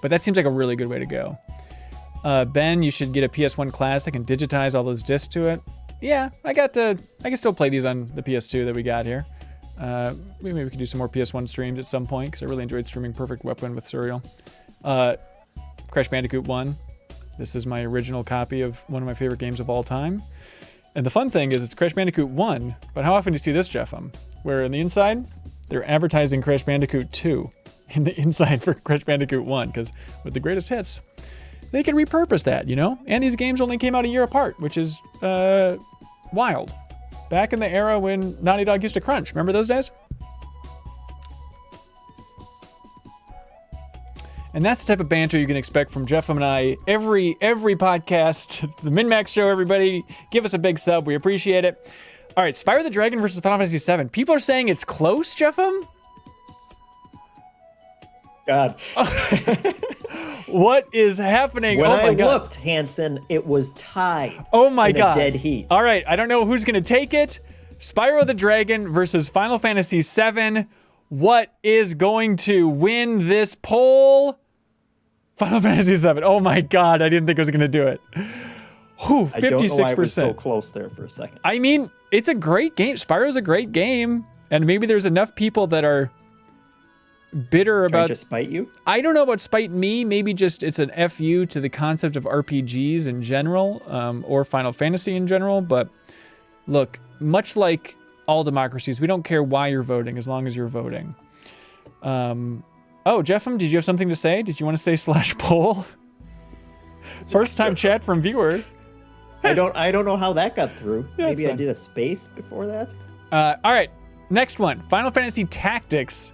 But that seems like a really good way to go. Ben, you should get a PS1 Classic and digitize all those discs to it. Yeah, I can still play these on the PS2 that we got here. Maybe we can do some more PS1 streams at some point, because I really enjoyed streaming Perfect Weapon with Serial. Crash Bandicoot 1. This is my original copy of one of my favorite games of all time. And the fun thing is it's Crash Bandicoot 1, but how often do you see this, Jeff? Where on the inside, they're advertising Crash Bandicoot 2. in the inside for Crash Bandicoot 1, because with the greatest hits, they can repurpose that, you know? And these games only came out a year apart, which is wild. Back in the era when Naughty Dog used to crunch. Remember those days? And that's the type of banter you can expect from Jeff and I every podcast. The MinnMax show, everybody. Give us a big sub. We appreciate it. All right, Spyro the Dragon versus Final Fantasy VII. People are saying it's close, Jeffem? God. What is happening? When oh my I God. looked, Hanson, it was tied. Oh my in God. A dead heat. All right, I don't know who's going to take it. Spyro the Dragon versus Final Fantasy VII. What is going to win this poll? Final Fantasy VII. Oh my God, I didn't think I was going to do it. Whew, 56%. I don't know why I was so close there for a second. I mean, it's a great game. Spyro's a great game. And maybe there's enough people that are bitter about... Trying to spite you? I don't know about spite me. Maybe just it's an FU to the concept of RPGs in general, or Final Fantasy in general. But look, much like all democracies, we don't care why you're voting as long as you're voting. Oh, Jeffem, did you have something to say? Did you want to say /poll? First time chat from viewer. I don't know how that got through. Yeah, Maybe I did a space before that. All right, next one. Final Fantasy Tactics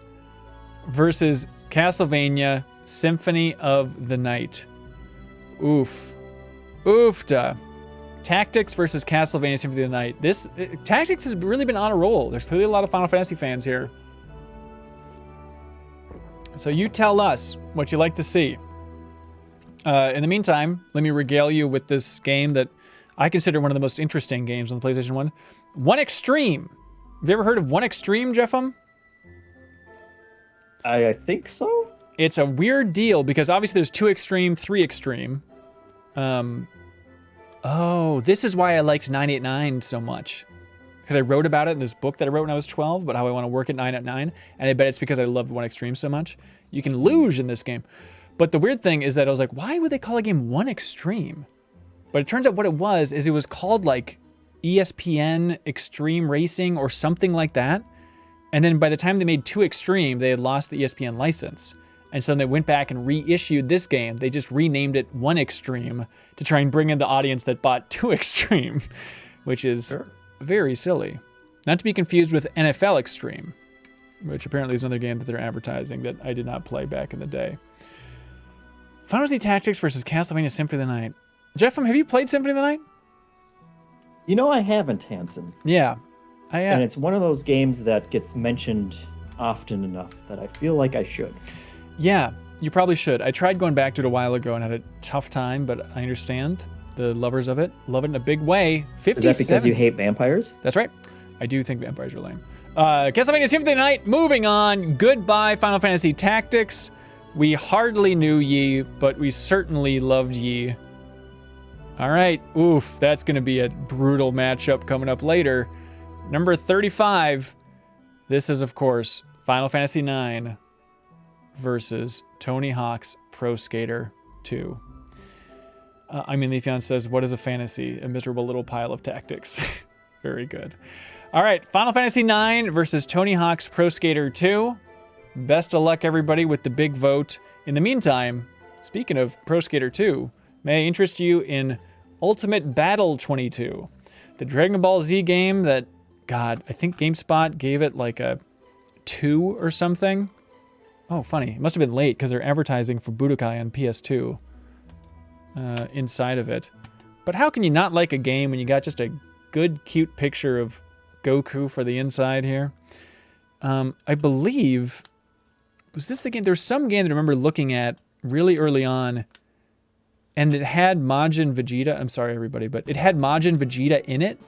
versus Castlevania Symphony of the Night. Oof. Oofta. Tactics versus Castlevania Symphony of the Night. Tactics has really been on a roll. There's clearly a lot of Final Fantasy fans here. So you tell us what you like to see. In the meantime, let me regale you with this game that I consider one of the most interesting games on the PlayStation 1. One Extreme. Have you ever heard of One Extreme, Jeffem? I think so. It's a weird deal because obviously there's 2 Extreme, 3 Extreme. Oh, this is why I liked 989 so much. Because I wrote about it in this book that I wrote when I was 12, about how I want to work at 989. And I bet it's because I loved One Extreme so much. You can luge in this game. But the weird thing is that I was like, why would they call a game One Extreme? But it turns out what it was called like ESPN Extreme Racing or something like that. And then by the time they made 2 Extreme, they had lost the ESPN license. And so they went back and reissued this game. They just renamed it One Extreme to try and bring in the audience that bought 2 Extreme, which is very silly. Not to be confused with NFL Extreme, which apparently is another game that they're advertising that I did not play back in the day. Final Fantasy Tactics versus Castlevania Symphony of the Night. Jeffem, have you played Symphony of the Night? You know I haven't, Hanson. Yeah, I have. And it's one of those games that gets mentioned often enough that I feel like I should. Yeah, you probably should. I tried going back to it a while ago and had a tough time, but I understand the lovers of it. Love it in a big way. 57. Is that because you hate vampires? That's right. I do think vampires are lame. Castlevania Symphony of the Night, moving on. Goodbye, Final Fantasy Tactics. We hardly knew ye, but we certainly loved ye. All right, oof, that's going to be a brutal matchup coming up later. Number 35. This is, of course, Final Fantasy IX versus Tony Hawk's Pro Skater 2. I mean, Leafeon says, what is a fantasy? A miserable little pile of tactics. Very good. All right, Final Fantasy IX versus Tony Hawk's Pro Skater 2. Best of luck, everybody, with the big vote. In the meantime, speaking of Pro Skater 2, may I interest you in Ultimate Battle 22, the Dragon Ball Z game that, God, I think GameSpot gave it like a 2 or something. Oh, funny. It must have been late because they're advertising for Budokai on PS2 inside of it. But how can you not like a game when you got just a good, cute picture of Goku for the inside here? I believe... Was this the game? There's some game that I remember looking at really early on, and it had Majin Vegeta. I'm sorry, everybody, but it had Majin Vegeta in it.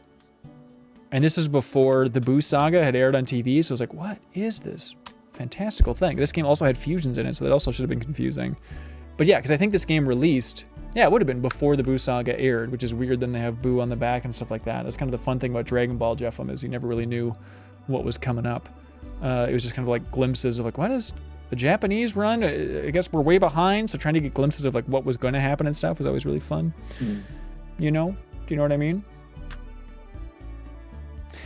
And this is before the Buu Saga had aired on TV, so I was like, what is this fantastical thing? This game also had fusions in it, so that also should have been confusing. But yeah, because I think this game released... Yeah, it would have been before the Buu Saga aired, which is weird. Then they have Buu on the back and stuff like that. That's kind of the fun thing about Dragon Ball, Jeffem, is you never really knew what was coming up. It was just kind of like glimpses of like, what is the Japanese run? I guess we're way behind, so trying to get glimpses of like what was going to happen and stuff was always really fun. You know? Do you know what I mean?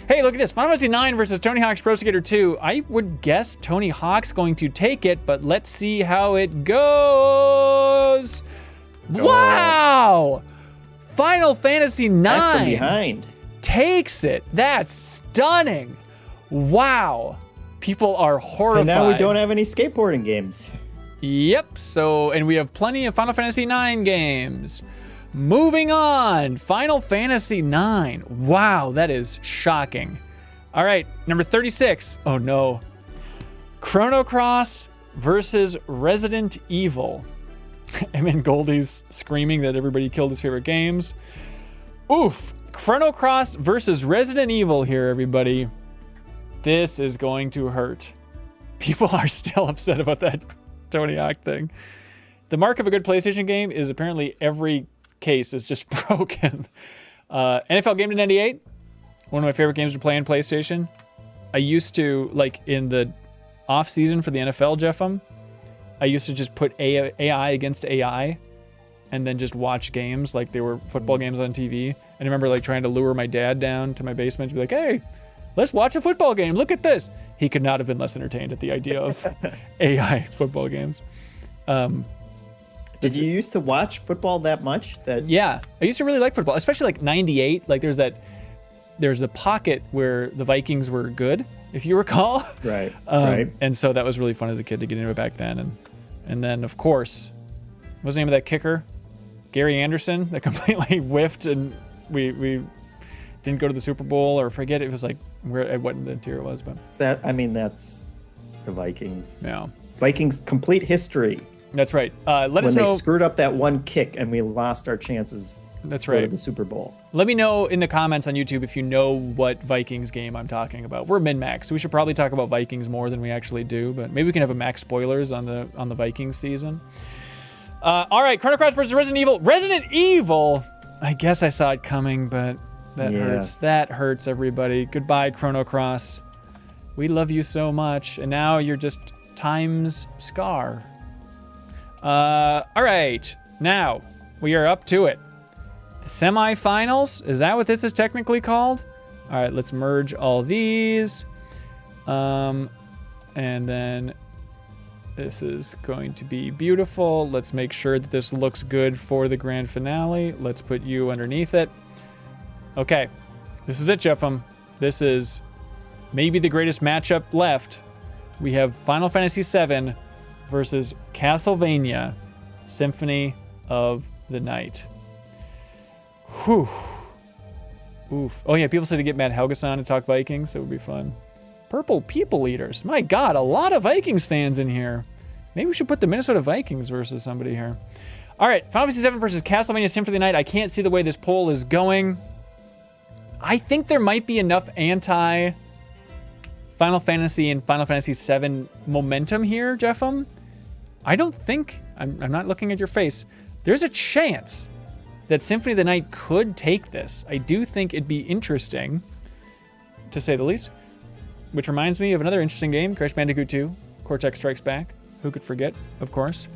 Hey, look at this. Final Fantasy 9 versus Tony Hawk's Pro Skater 2. I would guess Tony Hawk's going to take it, but let's see how it goes. Oh. Wow! Final Fantasy 9 That's from behind. Takes it. That's stunning. Wow. People are horrified. And now we don't have any skateboarding games. Yep. So, and we have plenty of Final Fantasy 9 games. Moving on. Final Fantasy 9. Wow, that is shocking. All right, number 36. Oh no. Chrono Cross versus Resident Evil. And then Goldie's screaming that everybody killed his favorite games. Oof. Chrono Cross versus Resident Evil here, everybody. This is going to hurt. People are still upset about that Tony Hawk thing. The mark of a good PlayStation game is apparently every case is just broken. NFL Game to 98, one of my favorite games to play on PlayStation. I used to, like in the off season for the NFL, Jeffem, I used to just put AI against AI and then just watch games like they were football games on TV. And I remember like trying to lure my dad down to my basement to be like, hey, let's watch a football game. Look at this. He could not have been less entertained at the idea of AI football games. Did you used to watch football that much? Yeah, I used to really like football, especially like 98. Like there's the pocket where the Vikings were good, if you recall. Right, right. And so that was really fun as a kid to get into it back then. And then, of course, what was the name of that kicker? Gary Anderson, that completely whiffed and we didn't go to the Super Bowl, or forget it was like what the tier it was. But that's the Vikings. Yeah. Vikings complete history. That's right. Let us know. When they screwed up that one kick and we lost our chances. That's right. To the Super Bowl. Let me know in the comments on YouTube if you know what Vikings game I'm talking about. We're MinnMax, so we should probably talk about Vikings more than we actually do, but maybe we can have a max spoilers on the Vikings season. All right, Chrono Cross versus Resident Evil. Resident Evil. I guess I saw it coming, but that hurts. That hurts, everybody. Goodbye, Chrono Cross. We love you so much, and now you're just Time's Scar. All right, now we are up to it. The semifinals, is that what this is technically called? All right, let's merge all these. And then this is going to be beautiful. Let's make sure that this looks good for the grand finale. Let's put you underneath it. Okay, this is it, Jeffem. This is maybe the greatest matchup left. We have Final Fantasy VII versus Castlevania Symphony of the Night. Whew. Oof. Oh yeah, people said to get Matt Helgeson on to talk Vikings. That would be fun. Purple People Eaters. My God, a lot of Vikings fans in here. Maybe we should put the Minnesota Vikings versus somebody here. All right, Final Fantasy VII versus Castlevania Symphony of the Night. I can't see the way this poll is going. I think there might be enough anti-Final Fantasy and Final Fantasy VII momentum here, Jeffem. I don't think, I'm not looking at your face, there's a chance that Symphony of the Night could take this. I do think it'd be interesting, to say the least. Which reminds me of another interesting game, Crash Bandicoot 2, Cortex Strikes Back. Who could forget, of course.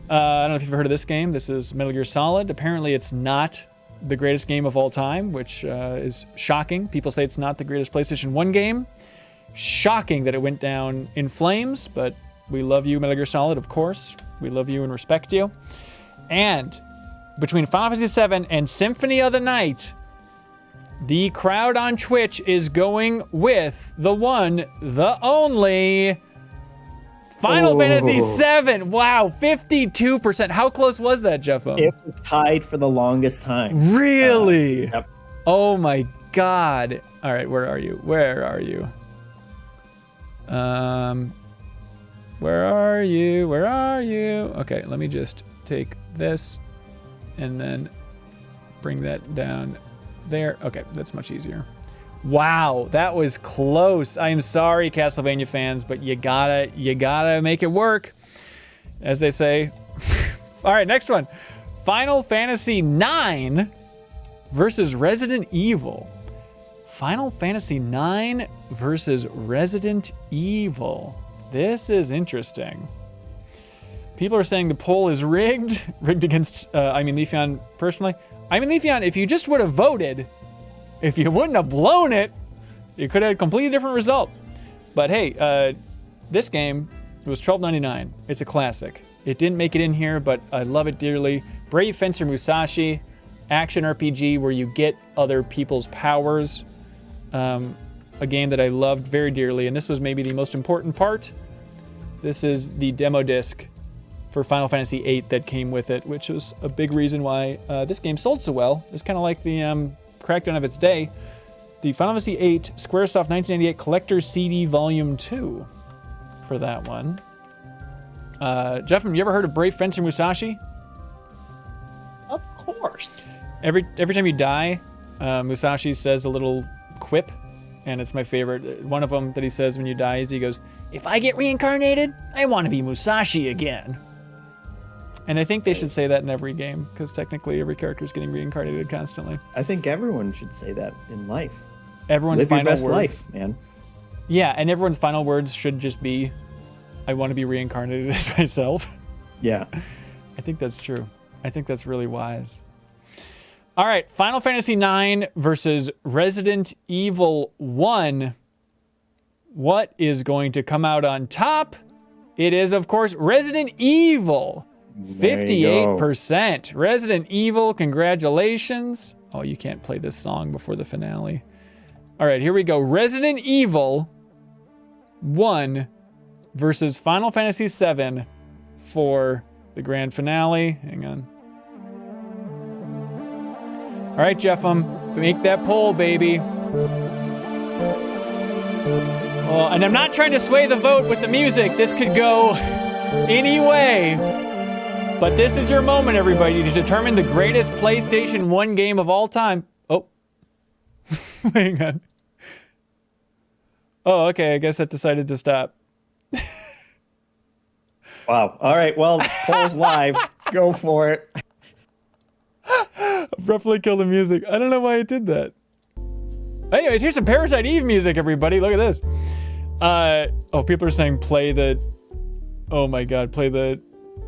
I don't know if you've heard of this game. This is Metal Gear Solid. Apparently it's not the greatest game of all time, which is shocking. People say it's not the greatest PlayStation 1 game. Shocking that it went down in flames, but we love you, Metal Gear Solid, of course. We love you and respect you. And between Final Fantasy VII and Symphony of the Night, the crowd on Twitch is going with the one, the only Final Fantasy VII. Wow, 52%. How close was that, Jeffo? It was tied for the longest time. Really? Yep. Oh my God. All right, where are you? Where are you? Where are you? Where are you? Okay, let me just take this and then bring that down there. Okay, that's much easier. Wow, that was close. I am sorry, Castlevania fans, but you gotta make it work, as they say. All right, next one. Final Fantasy IX versus Resident Evil. Final Fantasy IX versus Resident Evil. This is interesting. People are saying the poll is rigged. Rigged against, Leafeon personally. Leafeon, if you just would have voted, if you wouldn't have blown it, You could have had a completely different result. But hey, this game, it was $12.99. It's a classic. It didn't make it in here, but I love it dearly. Brave Fencer Musashi, action RPG where you get other people's powers. A game that I loved very dearly, and this was maybe the most important part. This is the demo disc for Final Fantasy VIII that came with it, which was a big reason why this game sold so well. It's kind of like the Crackdown of its day. The Final Fantasy VIII Squaresoft 1998 Collector's CD Volume 2 for that one. Jeff, have you ever heard of Brave Fencer Musashi? Of course. Every time you die, Musashi says a little quip, and it's my favorite. One of them that he says when you die is he goes, "If I get reincarnated, I want to be Musashi again." And I think they should say that in every game, because technically every character is getting reincarnated constantly. I think everyone should say that in life. Everyone's Live final your best words. life, man. Yeah, and everyone's final words should just be, "I want to be reincarnated as myself." Yeah. I think that's true. I think that's really wise. All right, Final Fantasy IX versus Resident Evil 1. What is going to come out on top? It is, of course, Resident Evil. 58%. Resident Evil, congratulations. Oh, you can't play this song before the finale. All right, here we go. Resident Evil 1 versus Final Fantasy VII for the grand finale. Hang on. All right, Jeffem, make that poll, baby. Oh, and I'm not trying to sway the vote with the music. This could go any way. But this is your moment, everybody, to determine the greatest PlayStation 1 game of all time. Oh. Hang on. Oh, okay, I guess that decided to stop. Wow. All right, well, poll's live. Go for it. Abruptly kill the music. I don't know why it did that. Anyways, here's some Parasite Eve music, everybody. Look at this. Oh, people are saying play the... Oh my god, play the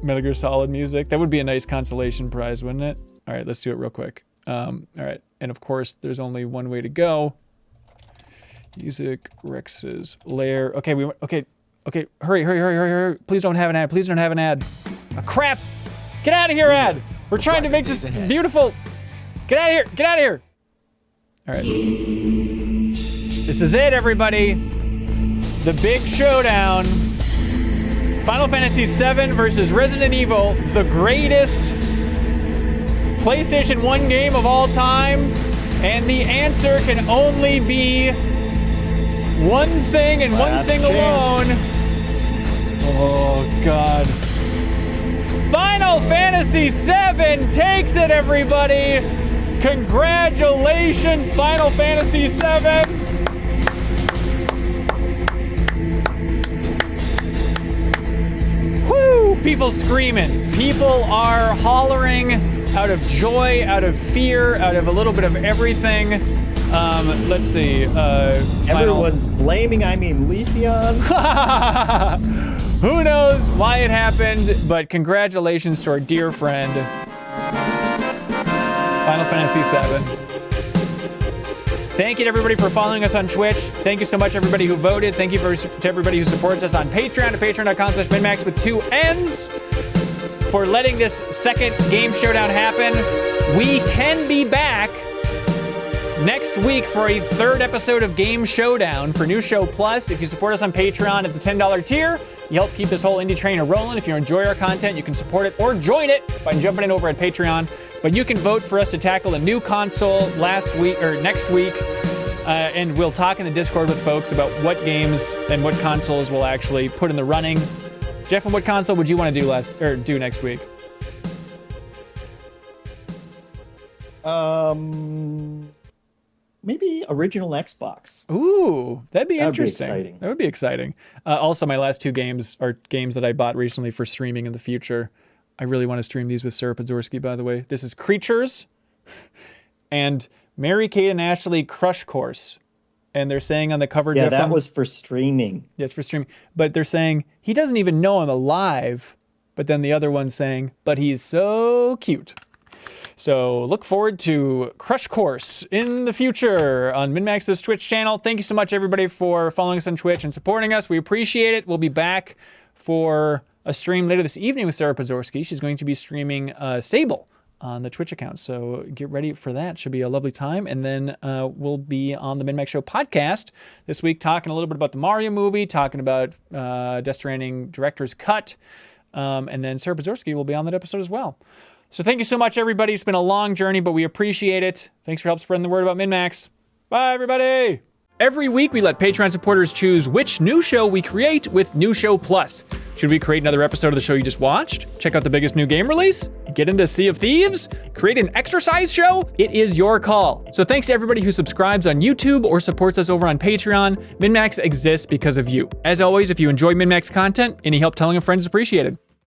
Metal Gear Solid music. That would be a nice consolation prize, wouldn't it? All right, let's do it real quick. All right, and of course, there's only one way to go. Music, Rex's lair. Okay, okay, hurry. Please don't have an ad. Please don't have an ad. Oh, crap! Get out of here, ad! We're trying to make this beautiful. Get out of here! Get out of here! All right. This is it, everybody. The big showdown. Final Fantasy VII versus Resident Evil, the greatest PlayStation 1 game of all time. And the answer can only be one thing and one thing alone. Oh, God. Final Fantasy VII takes it, everybody. Congratulations, Final Fantasy VII. Woo! People screaming. People are hollering out of joy, out of fear, out of a little bit of everything. Let's see. Everyone's blaming, Leafeon. Who knows why it happened, but congratulations to our dear friend, Final Fantasy VII. Thank you to everybody for following us on Twitch. Thank you so much, everybody who voted. Thank you to everybody who supports us on Patreon at patreon.com/MinnMax with 2 N's for letting this second game showdown happen. We can be back next week for a 3rd episode of Game Showdown for New Show Plus. If you support us on Patreon at the $10 tier, you help keep this whole indie train rolling. If you enjoy our content, you can support it or join it by jumping in over at Patreon. But you can vote for us to tackle a new console next week, and we'll talk in the Discord with folks about what games and what consoles we'll actually put in the running. Jeff, what console would you want to do next week? Maybe original Xbox. Ooh, that'd be interesting. Exciting. That would be exciting. Also, my last 2 games are games that I bought recently for streaming in the future. I really want to stream these with Sarah Podorski, by the way. This is Creatures and Mary-Kate and Ashley Crush Course. And they're saying on the cover... Yeah, that was for streaming. Yeah, it's for streaming. But they're saying, he doesn't even know I'm alive. But then the other one's saying, but he's so cute. So look forward to Crush Course in the future on MinnMax's Twitch channel. Thank you so much, everybody, for following us on Twitch and supporting us. We appreciate it. We'll be back for a stream later this evening with Sarah Pazorski. She's going to be streaming Sable on the Twitch account. So get ready for that. Should be a lovely time. And then we'll be on the MinnMax Show podcast this week talking a little bit about the Mario movie, talking about Death Stranding Director's Cut. And then Sarah Pazorski will be on that episode as well. So thank you so much, everybody. It's been a long journey, but we appreciate it. Thanks for help spreading the word about MinnMax. Bye, everybody. Every week, we let Patreon supporters choose which new show we create with New Show Plus. Should we create another episode of the show you just watched? Check out the biggest new game release? Get into Sea of Thieves? Create an exercise show? It is your call. So thanks to everybody who subscribes on YouTube or supports us over on Patreon. MinnMax exists because of you. As always, if you enjoy MinnMax content, any help telling a friend is appreciated.